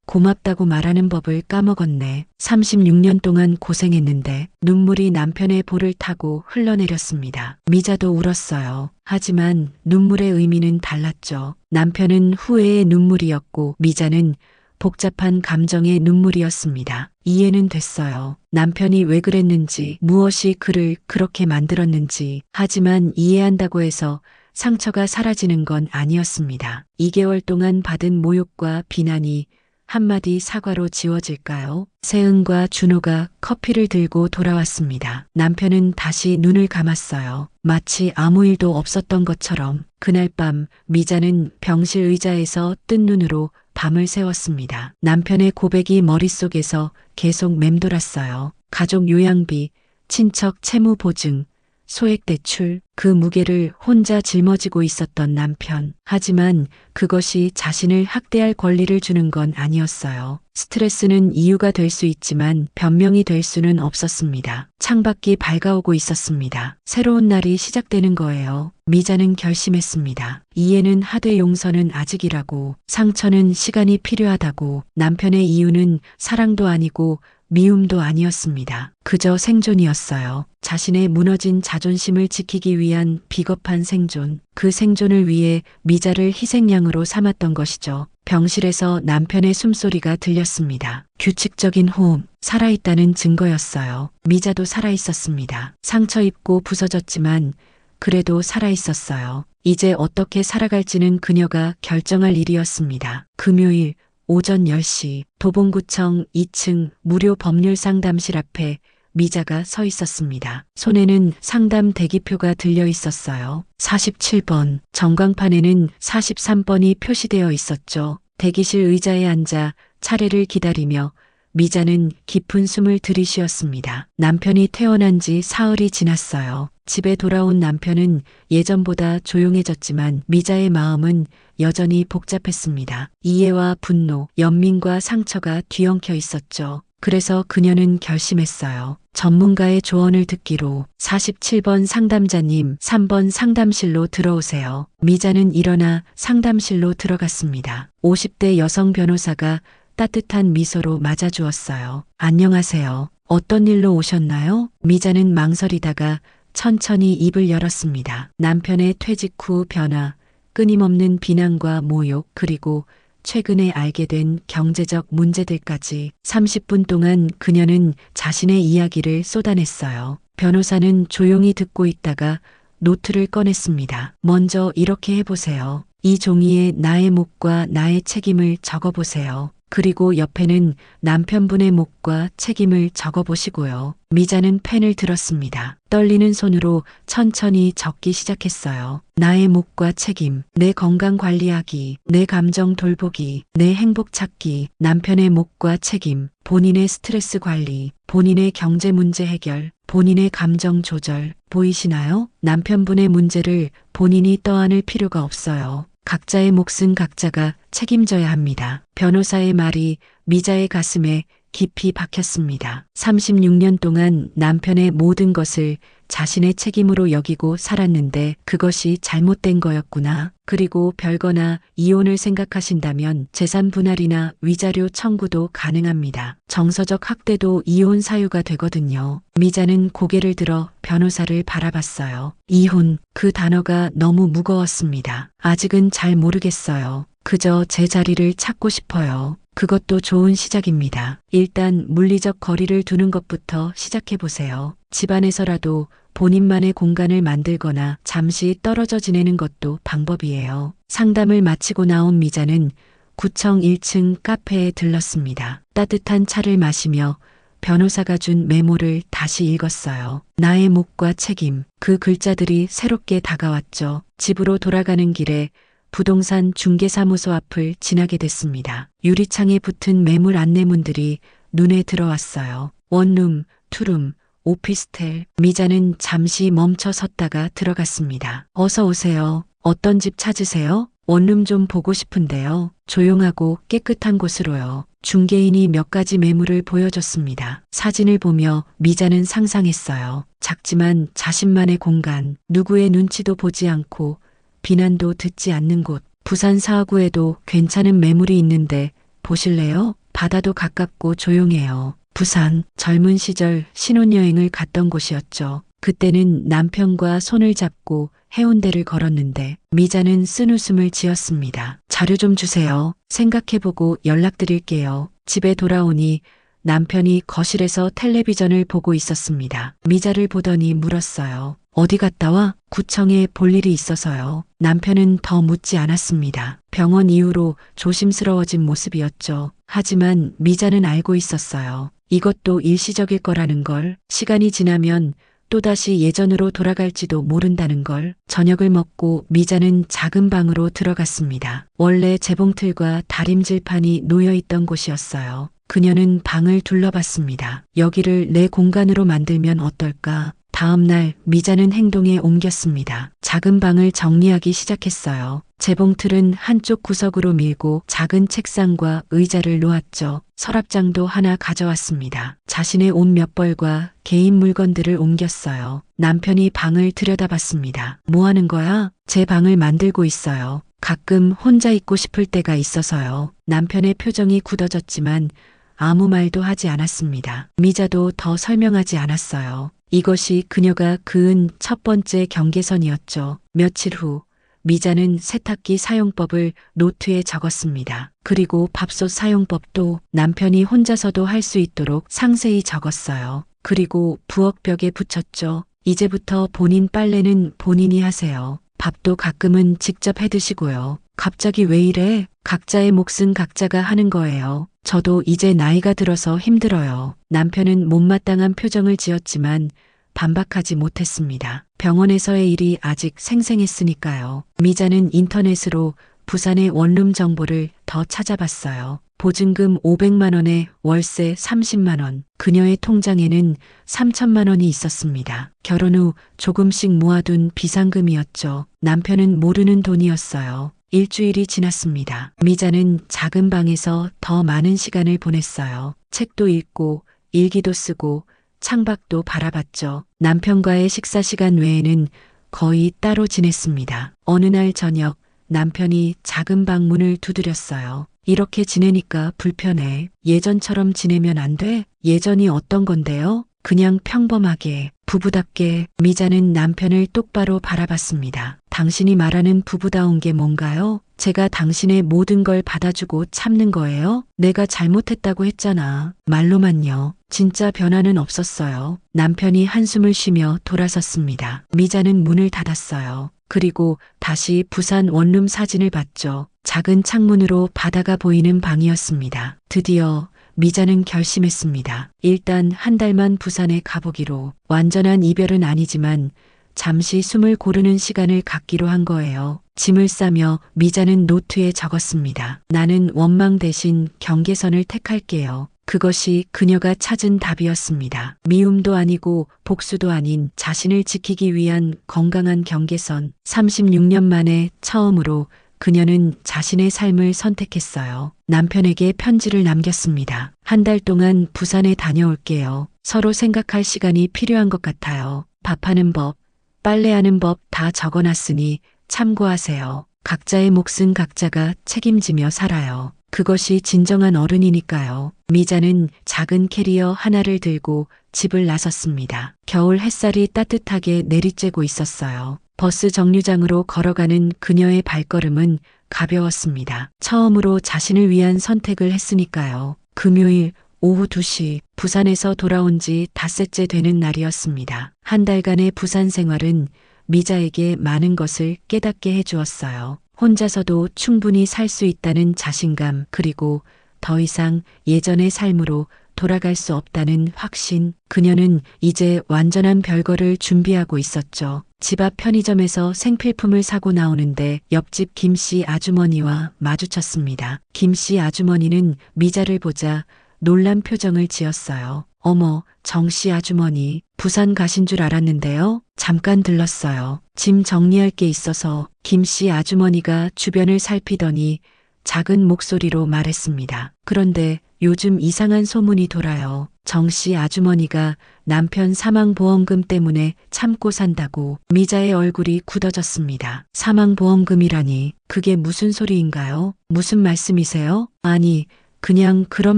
고맙다고 말하는 법을 까먹었네. 36년 동안 고생했는데. 눈물이 남편의 볼을 타고 흘러내렸습니다. 미자도 울었어요. 하지만 눈물의 의미는 달랐죠. 남편은 후회의 눈물이었고 미자는 복잡한 감정의 눈물이었습니다. 이해는 됐어요. 남편이 왜 그랬는지, 무엇이 그를 그렇게 만들었는지. 하지만 이해한다고 해서 상처가 사라지는 건 아니었습니다. 2개월 동안 받은 모욕과 비난이 한마디 사과로 지워질까요? 세은과 준호가 커피를 들고 돌아왔습니다. 남편은 다시 눈을 감았어요. 마치 아무 일도 없었던 것처럼. 그날 밤 미자는 병실 의자에서 뜬 눈으로 밤을 새웠습니다. 남편의 고백이 머릿속에서 계속 맴돌았어요. 가족 요양비, 친척 채무 보증, 소액 대출, 그 무게를 혼자 짊어지고 있었던 남편. 하지만 그것이 자신을 학대할 권리를 주는 건 아니었어요. 스트레스는 이유가 될 수 있지만 변명이 될 수는 없었습니다. 창밖이 밝아오고 있었습니다. 새로운 날이 시작되는 거예요. 미자는 결심했습니다. 이해는 하되 용서는 아직이라고, 상처는 시간이 필요하다고. 남편의 이유는 사랑도 아니고 미움도 아니었습니다. 그저 생존이었어요. 자신의 무너진 자존심을 지키기 위한 비겁한 생존. 그 생존을 위해 미자를 희생양으로 삼았던 것이죠. 병실에서 남편의 숨소리가 들렸습니다. 규칙적인 호흡, 살아있다는 증거였어요. 미자도 살아있었습니다. 상처 입고 부서졌지만 그래도 살아있었어요. 이제 어떻게 살아갈지는 그녀가 결정할 일이었습니다. 금요일 오전 10시 도봉구청 2층 무료 법률 상담실 앞에 미자가 서 있었습니다. 손에는 상담 대기표가 들려 있었어요. 47번, 전광판에는 43번이 표시되어 있었죠. 대기실 의자에 앉아 차례를 기다리며 미자는 깊은 숨을 들이쉬었습니다. 남편이 퇴원한 지 사흘이 지났어요. 집에 돌아온 남편은 예전보다 조용해졌지만 미자의 마음은 여전히 복잡했습니다. 이해와 분노, 연민과 상처가 뒤엉켜 있었죠. 그래서 그녀는 결심했어요. 전문가의 조언을 듣기로 47번 상담자님, 3번 상담실로 들어오세요. 미자는 일어나 상담실로 들어갔습니다. 50대 여성 변호사가 따뜻한 미소로 맞아주었어요. 안녕하세요. 어떤 일로 오셨나요? 미자는 망설이다가 천천히 입을 열었습니다. 남편의 퇴직 후 변화, 끊임없는 비난과 모욕, 그리고 최근에 알게 된 경제적 문제들까지 30분 동안 그녀는 자신의 이야기를 쏟아냈어요. 변호사는 조용히 듣고 있다가 노트를 꺼냈습니다. 먼저 이렇게 해보세요. 이 종이에 나의 몫과 나의 책임을 적어보세요. 그리고 옆에는 남편분의 몫과 책임을 적어보시고요. 미자는 펜을 들었습니다. 떨리는 손으로 천천히 적기 시작했어요. 나의 몫과 책임, 내 건강 관리하기, 내 감정 돌보기, 내 행복 찾기, 남편의 몫과 책임, 본인의 스트레스 관리, 본인의 경제 문제 해결, 본인의 감정 조절. 보이시나요? 남편분의 문제를 본인이 떠안을 필요가 없어요. 각자의 몫은 각자가 책임져야 합니다. 변호사의 말이 미자의 가슴에 깊이 박혔습니다. 36년 동안 남편의 모든 것을 자신의 책임으로 여기고 살았는데 그것이 잘못된 거였구나. 그리고 별거나 이혼을 생각하신다면 재산 분할이나 위자료 청구도 가능합니다. 정서적 학대도 이혼 사유가 되거든요. 미자는 고개를 들어 변호사를 바라봤어요. 이혼, 그 단어가 너무 무거웠습니다. 아직은 잘 모르겠어요. 그저 제 자리를 찾고 싶어요. 그것도 좋은 시작입니다. 일단 물리적 거리를 두는 것부터 시작해보세요. 집안에서라도 본인만의 공간을 만들거나 잠시 떨어져 지내는 것도 방법이에요. 상담을 마치고 나온 미자는 구청 1층 카페에 들렀습니다. 따뜻한 차를 마시며 변호사가 준 메모를 다시 읽었어요. 나의 몫과 책임, 그 글자들이 새롭게 다가왔죠. 집으로 돌아가는 길에 부동산 중개사무소 앞을 지나게 됐습니다. 유리창에 붙은 매물 안내문들이 눈에 들어왔어요. 원룸, 투룸, 오피스텔. 미자는 잠시 멈춰 섰다가 들어갔습니다. 어서 오세요. 어떤 집 찾으세요? 원룸 좀 보고 싶은데요. 조용하고 깨끗한 곳으로요. 중개인이 몇 가지 매물을 보여줬습니다. 사진을 보며 미자는 상상했어요. 작지만 자신만의 공간, 누구의 눈치도 보지 않고 비난도 듣지 않는 곳. 부산 사구에도 괜찮은 매물이 있는데 보실래요? 바다도 가깝고 조용해요. 부산, 젊은 시절 신혼여행을 갔던 곳이었죠. 그때는 남편과 손을 잡고 해운대를 걸었는데 미자는 쓴웃음을 지었습니다. 자료 좀 주세요. 생각해보고 연락드릴게요. 집에 돌아오니 남편이 거실에서 텔레비전을 보고 있었습니다. 미자를 보더니 물었어요. 어디 갔다 와? 구청에 볼 일이 있어서요. 남편은 더 묻지 않았습니다. 병원 이후로 조심스러워진 모습이었죠. 하지만 미자는 알고 있었어요. 이것도 일시적일 거라는 걸. 시간이 지나면 또다시 예전으로 돌아갈지도 모른다는 걸. 저녁을 먹고 미자는 작은 방으로 들어갔습니다. 원래 재봉틀과 다림질판이 놓여있던 곳이었어요. 그녀는 방을 둘러봤습니다. 여기를 내 공간으로 만들면 어떨까? 다음 날 미자는 행동에 옮겼습니다. 작은 방을 정리하기 시작했어요. 재봉틀은 한쪽 구석으로 밀고 작은 책상과 의자를 놓았죠. 서랍장도 하나 가져왔습니다. 자신의 옷 몇 벌과 개인 물건들을 옮겼어요. 남편이 방을 들여다봤습니다. 뭐 하는 거야? 제 방을 만들고 있어요. 가끔 혼자 있고 싶을 때가 있어서요. 남편의 표정이 굳어졌지만 아무 말도 하지 않았습니다. 미자도 더 설명하지 않았어요. 이것이 그녀가 그은 첫 번째 경계선이었죠. 며칠 후 미자는 세탁기 사용법을 노트에 적었습니다. 그리고 밥솥 사용법도 남편이 혼자서도 할 수 있도록 상세히 적었어요. 그리고 부엌벽에 붙였죠. 이제부터 본인 빨래는 본인이 하세요. 밥도 가끔은 직접 해 드시고요. 갑자기 왜 이래? 각자의 몫은 각자가 하는 거예요. 저도 이제 나이가 들어서 힘들어요. 남편은 못마땅한 표정을 지었지만 반박하지 못했습니다. 병원에서의 일이 아직 생생했으니까요. 미자는 인터넷으로 부산의 원룸 정보를 더 찾아봤어요. 보증금 500만 원에 월세 30만 원. 그녀의 통장에는 3천만 원이 있었습니다. 결혼 후 조금씩 모아둔 비상금이었죠. 남편은 모르는 돈이었어요. 일주일이 지났습니다. 미자는 작은 방에서 더 많은 시간을 보냈어요. 책도 읽고 일기도 쓰고 창밖도 바라봤죠. 남편과의 식사 시간 외에는 거의 따로 지냈습니다. 어느 날 저녁 남편이 작은 방 문을 두드렸어요. 이렇게 지내니까 불편해. 예전처럼 지내면 안 돼? 예전이 어떤 건데요? 그냥 평범하게, 부부답게. 미자는 남편을 똑바로 바라봤습니다. 당신이 말하는 부부다운 게 뭔가요? 제가 당신의 모든 걸 받아주고 참는 거예요? 내가 잘못했다고 했잖아. 말로만요. 진짜 변화는 없었어요. 남편이 한숨을 쉬며 돌아섰습니다. 미자는 문을 닫았어요. 그리고 다시 부산 원룸 사진을 봤죠. 작은 창문으로 바다가 보이는 방이었습니다. 드디어 미자는 결심했습니다. 일단 한 달만 부산에 가보기로. 완전한 이별은 아니지만 잠시 숨을 고르는 시간을 갖기로 한 거예요. 짐을 싸며 미자는 노트에 적었습니다. 나는 원망 대신 경계선을 택할게요. 그것이 그녀가 찾은 답이었습니다. 미움도 아니고 복수도 아닌 자신을 지키기 위한 건강한 경계선. 36년 만에 처음으로 그녀는 자신의 삶을 선택했어요. 남편에게 편지를 남겼습니다. 한 달 동안 부산에 다녀올게요. 서로 생각할 시간이 필요한 것 같아요. 밥하는 법, 빨래하는 법 다 적어놨으니 참고하세요. 각자의 몫은 각자가 책임지며 살아요. 그것이 진정한 어른이니까요. 미자는 작은 캐리어 하나를 들고 집을 나섰습니다. 겨울 햇살이 따뜻하게 내리쬐고 있었어요. 버스 정류장으로 걸어가는 그녀의 발걸음은 가벼웠습니다. 처음으로 자신을 위한 선택을 했으니까요. 금요일 오후 2시 부산에서 돌아온 지 닷새째 되는 날이었습니다. 한 달간의 부산 생활은 미자에게 많은 것을 깨닫게 해주었어요. 혼자서도 충분히 살 수 있다는 자신감, 그리고 더 이상 예전의 삶으로 돌아갈 수 없다는 확신. 그녀는 이제 완전한 별거를 준비하고 있었죠. 집 앞 편의점에서 생필품을 사고 나오는데 옆집 김씨 아주머니와 마주쳤습니다. 김씨 아주머니는 미자를 보자 놀란 표정을 지었어요. 어머, 정씨 아주머니, 부산 가신 줄 알았는데요. 잠깐 들렀어요. 짐 정리할 게 있어서. 김씨 아주머니가 주변을 살피더니 작은 목소리로 말했습니다. 그런데 요즘 이상한 소문이 돌아요. 정 씨 아주머니가 남편 사망보험금 때문에 참고 산다고. 미자의 얼굴이 굳어졌습니다. 사망보험금이라니 그게 무슨 소리인가요? 무슨 말씀이세요? 아니, 그냥 그런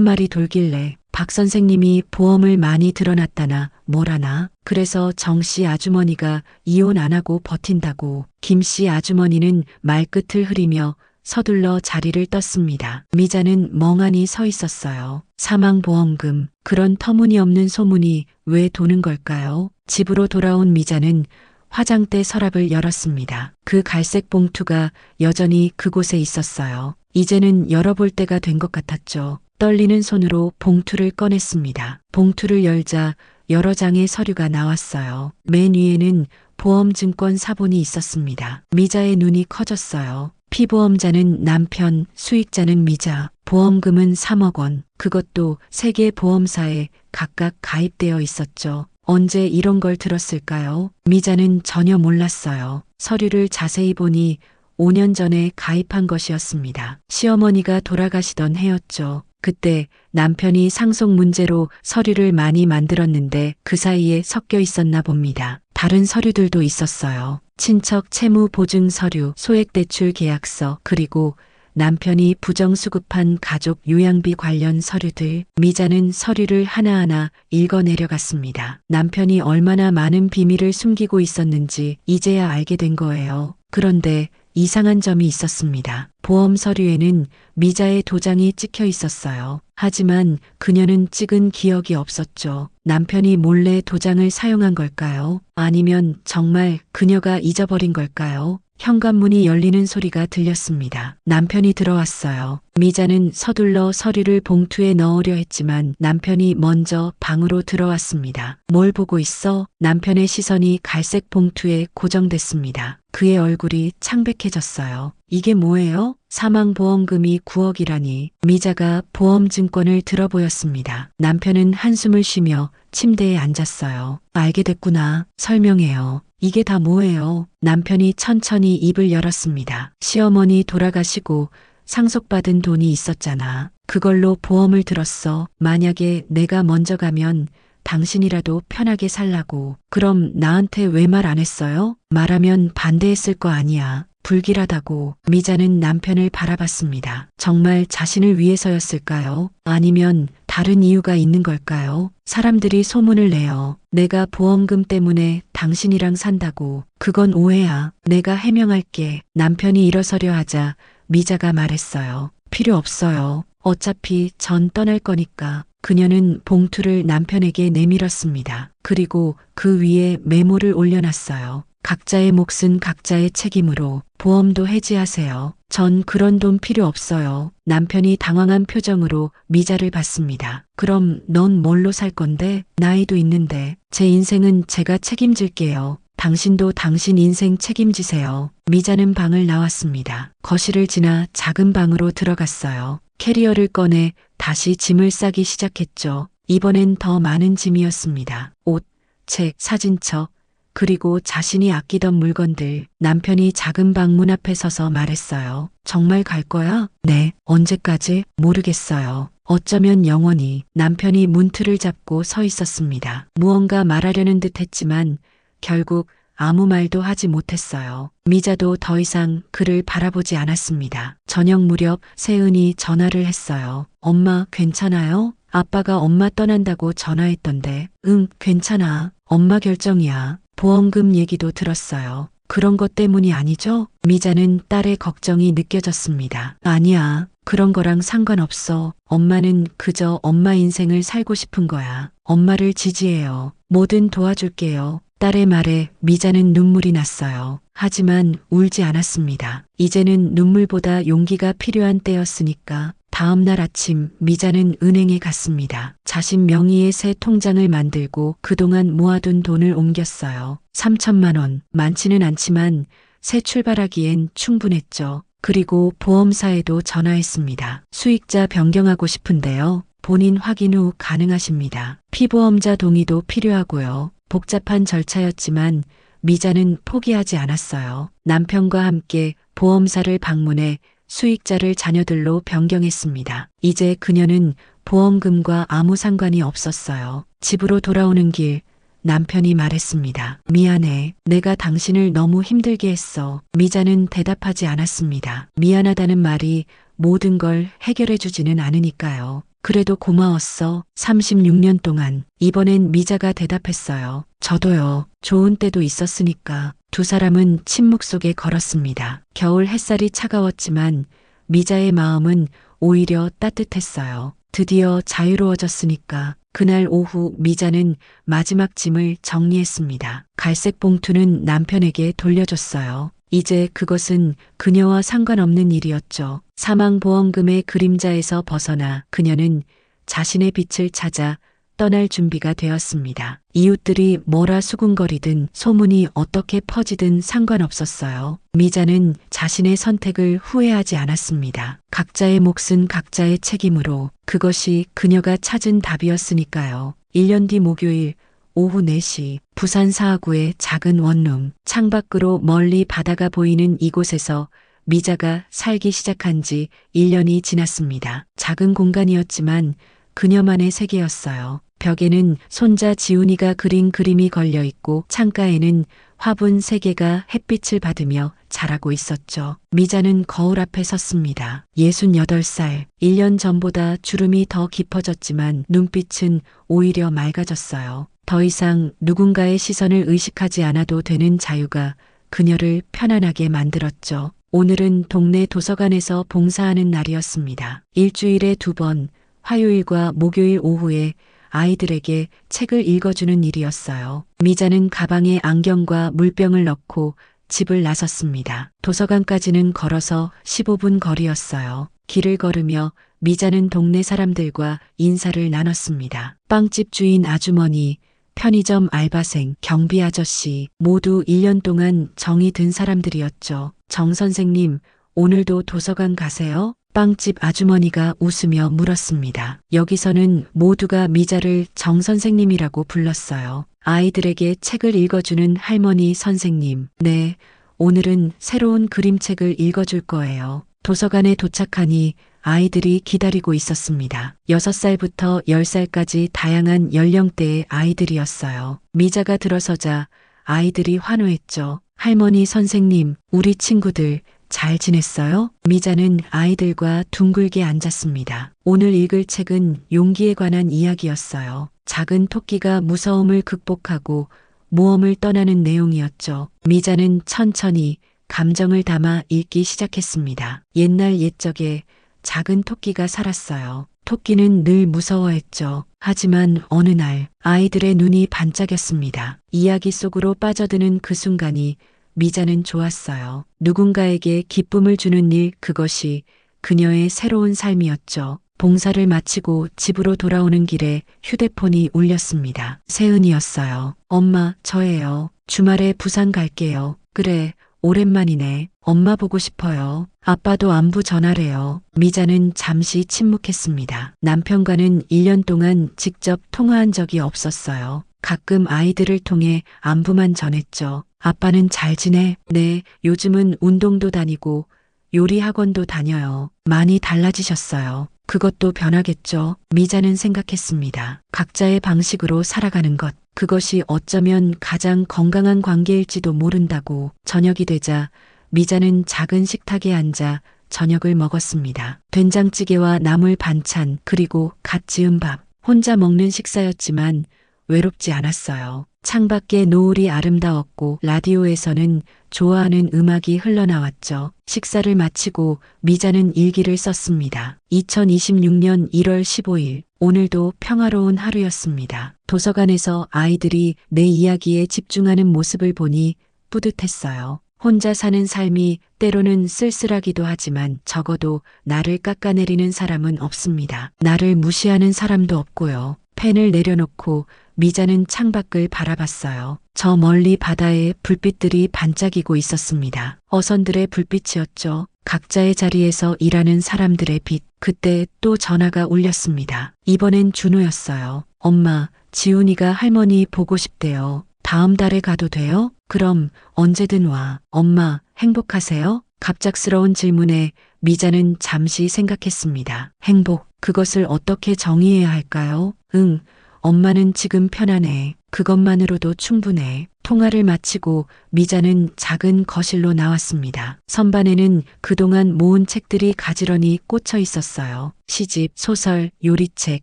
말이 돌길래 박 선생님이 보험을 많이 들어놨다나 뭐라나. 그래서 정 씨 아주머니가 이혼 안 하고 버틴다고. 김 씨 아주머니는 말끝을 흐리며 서둘러 자리를 떴습니다. 미자는 멍하니 서 있었어요. 사망보험금, 그런 터무니없는 소문이 왜 도는 걸까요? 집으로 돌아온 미자는 화장대 서랍을 열었습니다. 그 갈색 봉투가 여전히 그곳에 있었어요. 이제는 열어볼 때가 된 것 같았죠. 떨리는 손으로 봉투를 꺼냈습니다. 봉투를 열자 여러 장의 서류가 나왔어요. 맨 위에는 보험증권 사본이 있었습니다. 미자의 눈이 커졌어요. 피보험자는 남편, 수익자는 미자, 보험금은 3억 원, 그것도 3개 보험사에 각각 가입되어 있었죠. 언제 이런 걸 들었을까요? 미자는 전혀 몰랐어요. 서류를 자세히 보니 5년 전에 가입한 것이었습니다. 시어머니가 돌아가시던 해였죠. 그때 남편이 상속 문제로 서류를 많이 만들었는데 그 사이에 섞여 있었나 봅니다. 다른 서류들도 있었어요. 친척 채무 보증 서류, 소액대출 계약서, 그리고 남편이 부정수급한 가족 요양비 관련 서류들. 미자는 서류를 하나하나 읽어 내려갔습니다. 남편이 얼마나 많은 비밀을 숨기고 있었는지 이제야 알게 된 거예요. 그런데 이상한 점이 있었습니다. 보험 서류에는 미자의 도장이 찍혀 있었어요. 하지만 그녀는 찍은 기억이 없었죠. 남편이 몰래 도장을 사용한 걸까요? 아니면 정말 그녀가 잊어버린 걸까요? 현관문이 열리는 소리가 들렸습니다. 남편이 들어왔어요. 미자는 서둘러 서류를 봉투에 넣으려 했지만 남편이 먼저 방으로 들어왔습니다. 뭘 보고 있어? 남편의 시선이 갈색 봉투에 고정됐습니다. 그의 얼굴이 창백해졌어요. 이게 뭐예요? 사망보험금이 9억이라니. 미자가 보험증권을 들어보였습니다. 남편은 한숨을 쉬며 침대에 앉았어요. 알게 됐구나. 설명해요. 이게 다 뭐예요? 남편이 천천히 입을 열었습니다. 시어머니 돌아가시고 상속받은 돈이 있었잖아. 그걸로 보험을 들었어. 만약에 내가 먼저 가면 당신이라도 편하게 살라고. 그럼 나한테 왜 말 안 했어요? 말하면 반대했을 거 아니야. 불길하다고. 미자는 남편을 바라봤습니다. 정말 자신을 위해서였을까요? 아니면 다른 이유가 있는 걸까요? 사람들이 소문을 내요. 내가 보험금 때문에 당신이랑 산다고. 그건 오해야. 내가 해명할게. 남편이 일어서려 하자 미자가 말했어요. 필요 없어요. 어차피 전 떠날 거니까. 그녀는 봉투를 남편에게 내밀었습니다. 그리고 그 위에 메모를 올려놨어요. 각자의 몫은 각자의 책임으로. 보험도 해지하세요. 전 그런 돈 필요 없어요. 남편이 당황한 표정으로 미자를 봤습니다. 그럼 넌 뭘로 살 건데? 나이도 있는데. 제 인생은 제가 책임질게요. 당신도 당신 인생 책임지세요. 미자는 방을 나왔습니다. 거실을 지나 작은 방으로 들어갔어요. 캐리어를 꺼내 다시 짐을 싸기 시작했죠. 이번엔 더 많은 짐이었습니다. 옷, 책, 사진첩, 그리고 자신이 아끼던 물건들. 남편이 작은 방 문 앞에 서서 말했어요. 정말 갈 거야? 네. 언제까지? 모르겠어요. 어쩌면 영원히. 남편이 문틀을 잡고 서 있었습니다. 무언가 말하려는 듯 했지만 결국 아무 말도 하지 못했어요. 미자도 더 이상 그를 바라보지 않았습니다. 저녁 무렵 세은이 전화를 했어요. 엄마 괜찮아요? 아빠가 엄마 떠난다고 전화했던데. 응, 괜찮아. 엄마 결정이야. 보험금 얘기도 들었어요. 그런 것 때문이 아니죠? 미자는 딸의 걱정이 느껴졌습니다. 아니야. 그런 거랑 상관없어. 엄마는 그저 엄마 인생을 살고 싶은 거야. 엄마를 지지해요. 뭐든 도와줄게요. 딸의 말에 미자는 눈물이 났어요. 하지만 울지 않았습니다. 이제는 눈물보다 용기가 필요한 때였으니까. 다음 날 아침 미자는 은행에 갔습니다. 자신 명의의 새 통장을 만들고 그동안 모아둔 돈을 옮겼어요. 3천만 원. 많지는 않지만 새 출발하기엔 충분했죠. 그리고 보험사에도 전화했습니다. 수익자 변경하고 싶은데요. 본인 확인 후 가능하십니다. 피보험자 동의도 필요하고요. 복잡한 절차였지만 미자는 포기하지 않았어요. 남편과 함께 보험사를 방문해 수익자를 자녀들로 변경했습니다. 이제 그녀는 보험금과 아무 상관이 없었어요. 집으로 돌아오는 길 남편이 말했습니다. 미안해. 내가 당신을 너무 힘들게 했어. 미자는 대답하지 않았습니다. 미안하다는 말이 모든 걸 해결해 주지는 않으니까요. 그래도 고마웠어. 36년 동안. 이번엔 미자가 대답했어요. 저도요. 좋은 때도 있었으니까. 두 사람은 침묵 속에 걸었습니다. 겨울 햇살이 차가웠지만 미자의 마음은 오히려 따뜻했어요. 드디어 자유로워졌으니까. 그날 오후 미자는 마지막 짐을 정리했습니다. 갈색 봉투는 남편에게 돌려줬어요. 이제 그것은 그녀와 상관없는 일이었죠. 사망보험금의 그림자에서 벗어나 그녀는 자신의 빛을 찾아 떠날 준비가 되었습니다. 이웃들이 뭐라 수군거리든 소문이 어떻게 퍼지든 상관없었어요. 미자는 자신의 선택을 후회하지 않았습니다. 각자의 몫은 각자의 책임으로 그것이 그녀가 찾은 답이었으니까요. 1년 뒤 목요일 오후 4시 부산 사하구의 작은 원룸 창밖으로 멀리 바다가 보이는 이곳에서 미자가 살기 시작한 지 1년이 지났습니다. 작은 공간이었지만 그녀만의 세계였어요. 벽에는 손자 지훈이가 그린 그림이 걸려 있고 창가에는 화분 3개가 햇빛을 받으며 자라고 있었죠. 미자는 거울 앞에 섰습니다. 68살. 1년 전보다 주름이 더 깊어졌지만 눈빛은 오히려 맑아졌어요. 더 이상 누군가의 시선을 의식하지 않아도 되는 자유가 그녀를 편안하게 만들었죠. 오늘은 동네 도서관에서 봉사하는 날이었습니다. 일주일에 2번, 화요일과 목요일 오후에 아이들에게 책을 읽어주는 일이었어요. 미자는 가방에 안경과 물병을 넣고 집을 나섰습니다. 도서관까지는 걸어서 15분 거리였어요. 길을 걸으며 미자는 동네 사람들과 인사를 나눴습니다. 빵집 주인 아주머니, 편의점 알바생, 경비 아저씨 모두 1년 동안 정이 든 사람들이었죠. 정 선생님, 오늘도 도서관 가세요? 빵집 아주머니가 웃으며 물었습니다. 여기서는 모두가 미자를 정 선생님이라고 불렀어요. 아이들에게 책을 읽어주는 할머니 선생님. 네, 오늘은 새로운 그림책을 읽어줄 거예요. 도서관에 도착하니 아이들이 기다리고 있었습니다. 6살부터 10살까지 다양한 연령대의 아이들이었어요. 미자가 들어서자 아이들이 환호했죠. 할머니 선생님, 우리 친구들 잘 지냈어요? 미자는 아이들과 둥글게 앉았습니다. 오늘 읽을 책은 용기에 관한 이야기였어요. 작은 토끼가 무서움을 극복하고 모험을 떠나는 내용이었죠. 미자는 천천히 감정을 담아 읽기 시작했습니다. 옛날 옛적에 작은 토끼가 살았어요. 토끼는 늘 무서워했죠. 하지만 어느 날 아이들의 눈이 반짝였습니다. 이야기 속으로 빠져드는 그 순간이 미자는 좋았어요. 누군가에게 기쁨을 주는 일, 그것이 그녀의 새로운 삶이었죠. 봉사를 마치고 집으로 돌아오는 길에 휴대폰이 울렸습니다. 세은이었어요. 엄마, 저예요. 주말에 부산 갈게요. 그래, 오랜만이네. 엄마 보고 싶어요. 아빠도 안부 전하래요. 미자는 잠시 침묵했습니다. 남편과는 1년 동안 직접 통화한 적이 없었어요. 가끔 아이들을 통해 안부만 전했죠. 아빠는 잘 지내? 네, 요즘은 운동도 다니고 요리 학원도 다녀요. 많이 달라지셨어요. 그것도 변하겠죠. 미자는 생각했습니다. 각자의 방식으로 살아가는 것. 그것이 어쩌면 가장 건강한 관계일지도 모른다고. 저녁이 되자 미자는 작은 식탁에 앉아 저녁을 먹었습니다. 된장찌개와 나물 반찬 그리고 갓 지은 밥. 혼자 먹는 식사였지만 외롭지 않았어요. 창밖에 노을이 아름다웠고 라디오에서는 좋아하는 음악이 흘러나왔죠. 식사를 마치고 미자는 일기를 썼습니다. 2026년 1월 15일 오늘도 평화로운 하루였습니다. 도서관에서 아이들이 내 이야기에 집중하는 모습을 보니 뿌듯했어요. 혼자 사는 삶이 때로는 쓸쓸하기도 하지만 적어도 나를 깎아내리는 사람은 없습니다. 나를 무시하는 사람도 없고요. 펜을 내려놓고 미자는 창밖을 바라봤어요. 저 멀리 바다에 불빛들이 반짝이고 있었습니다. 어선들의 불빛이었죠. 각자의 자리에서 일하는 사람들의 빛. 그때 또 전화가 울렸습니다. 이번엔 준호였어요. 엄마, 지훈이가 할머니 보고 싶대요. 다음 달에 가도 돼요? 그럼 언제든 와. 엄마, 행복하세요? 갑작스러운 질문에 미자는 잠시 생각했습니다. 행복, 그것을 어떻게 정의해야 할까요? 응, 엄마는 지금 편안해. 그것만으로도 충분해. 통화를 마치고 미자는 작은 거실로 나왔습니다. 선반에는 그동안 모은 책들이 가지런히 꽂혀 있었어요. 시집, 소설, 요리책,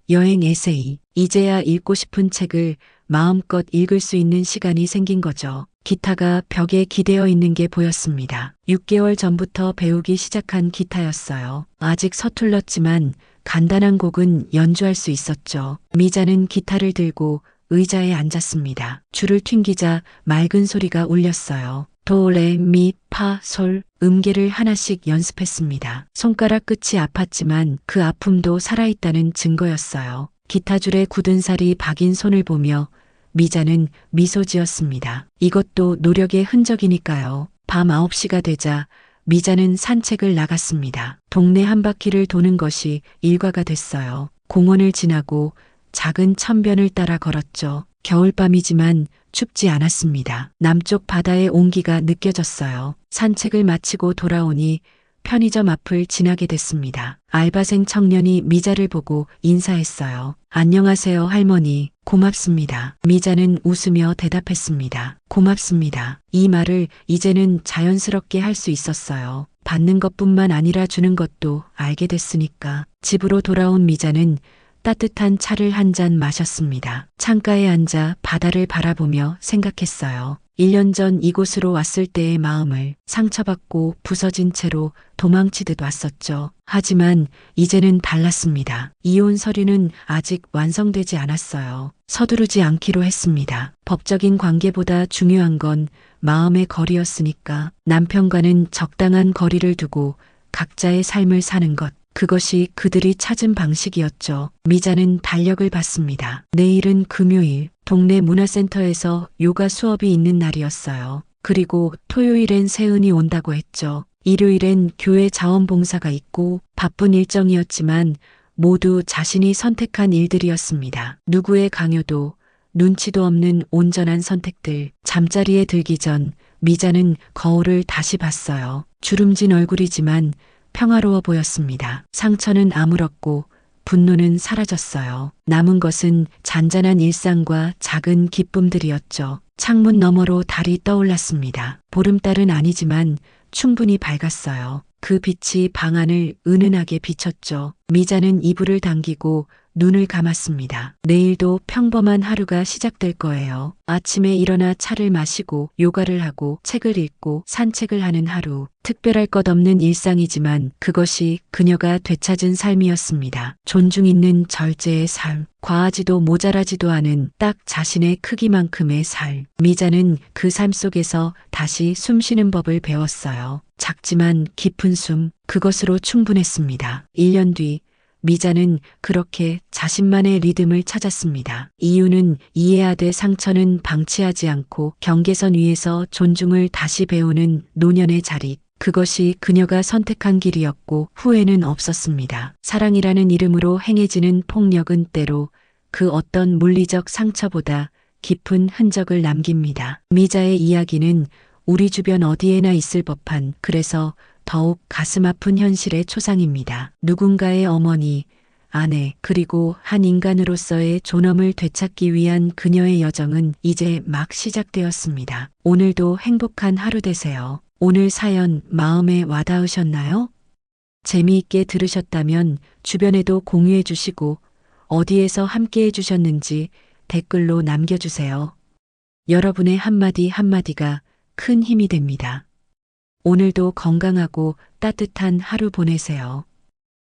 여행 에세이. 이제야 읽고 싶은 책을 마음껏 읽을 수 있는 시간이 생긴 거죠. 기타가 벽에 기대어 있는 게 보였습니다. 6개월 전부터 배우기 시작한 기타였어요. 아직 서툴렀지만 간단한 곡은 연주할 수 있었죠. 미자는 기타를 들고 의자에 앉았습니다. 줄을 튕기자 맑은 소리가 울렸어요. 도, 레, 미, 파, 솔, 음계를 하나씩 연습했습니다. 손가락 끝이 아팠지만 그 아픔도 살아있다는 증거였어요. 기타줄에 굳은 살이 박인 손을 보며 미자는 미소 지었습니다. 이것도 노력의 흔적이니까요. 밤 9시가 되자 미자는 산책을 나갔습니다. 동네 한 바퀴를 도는 것이 일과가 됐어요. 공원을 지나고 작은 천변을 따라 걸었죠. 겨울밤이지만 춥지 않았습니다. 남쪽 바다의 온기가 느껴졌어요. 산책을 마치고 돌아오니 편의점 앞을 지나게 됐습니다. 알바생 청년이 미자를 보고 인사했어요. 안녕하세요, 할머니. 고맙습니다. 미자는 웃으며 대답했습니다. 고맙습니다. 이 말을 이제는 자연스럽게 할 수 있었어요. 받는 것뿐만 아니라 주는 것도 알게 됐으니까. 집으로 돌아온 미자는 따뜻한 차를 한 잔 마셨습니다. 창가에 앉아 바다를 바라보며 생각했어요. 1년 전 이곳으로 왔을 때의 마음을 상처받고 부서진 채로 도망치듯 왔었죠. 하지만 이제는 달랐습니다. 이혼 서류는 아직 완성되지 않았어요. 서두르지 않기로 했습니다. 법적인 관계보다 중요한 건 마음의 거리였으니까. 남편과는 적당한 거리를 두고 각자의 삶을 사는 것. 그것이 그들이 찾은 방식이었죠. 미자는 달력을 봤습니다. 내일은 금요일, 동네 문화센터에서 요가 수업이 있는 날이었어요. 그리고 토요일엔 세은이 온다고 했죠. 일요일엔 교회 자원봉사가 있고 바쁜 일정이었지만 모두 자신이 선택한 일들이었습니다. 누구의 강요도, 눈치도 없는 온전한 선택들. 잠자리에 들기 전 미자는 거울을 다시 봤어요. 주름진 얼굴이지만 평화로워 보였습니다. 상처는 아물었고 분노는 사라졌어요. 남은 것은 잔잔한 일상과 작은 기쁨들이었죠. 창문 너머로 달이 떠올랐습니다. 보름달은 아니지만 충분히 밝았어요. 그 빛이 방 안을 은은하게 비췄죠. 미자는 이불을 당기고 눈을 감았습니다. 내일도 평범한 하루가 시작될 거예요. 아침에 일어나 차를 마시고 요가를 하고 책을 읽고 산책을 하는 하루. 특별할 것 없는 일상이지만 그것이 그녀가 되찾은 삶이었습니다. 존중 있는 절제의 삶. 과하지도 모자라지도 않은 딱 자신의 크기만큼의 삶. 미자는 그 삶 속에서 다시 숨쉬는 법을 배웠어요. 작지만 깊은 숨. 그것으로 충분했습니다. 1년 뒤 미자는 그렇게 자신만의 리듬을 찾았습니다. 이유는 이해하되 상처는 방치하지 않고 경계선 위에서 존중을 다시 배우는 노년의 자리. 그것이 그녀가 선택한 길이었고 후회는 없었습니다. 사랑이라는 이름으로 행해지는 폭력은 때로 그 어떤 물리적 상처보다 깊은 흔적을 남깁니다. 미자의 이야기는 우리 주변 어디에나 있을 법한, 그래서 더욱 가슴 아픈 현실의 초상입니다. 누군가의 어머니, 아내, 그리고 한 인간으로서의 존엄을 되찾기 위한 그녀의 여정은 이제 막 시작되었습니다. 오늘도 행복한 하루 되세요. 오늘 사연 마음에 와닿으셨나요? 재미있게 들으셨다면 주변에도 공유해 주시고 어디에서 함께 해주셨는지 댓글로 남겨주세요. 여러분의 한마디 한마디가 큰 힘이 됩니다. 오늘도 건강하고 따뜻한 하루 보내세요.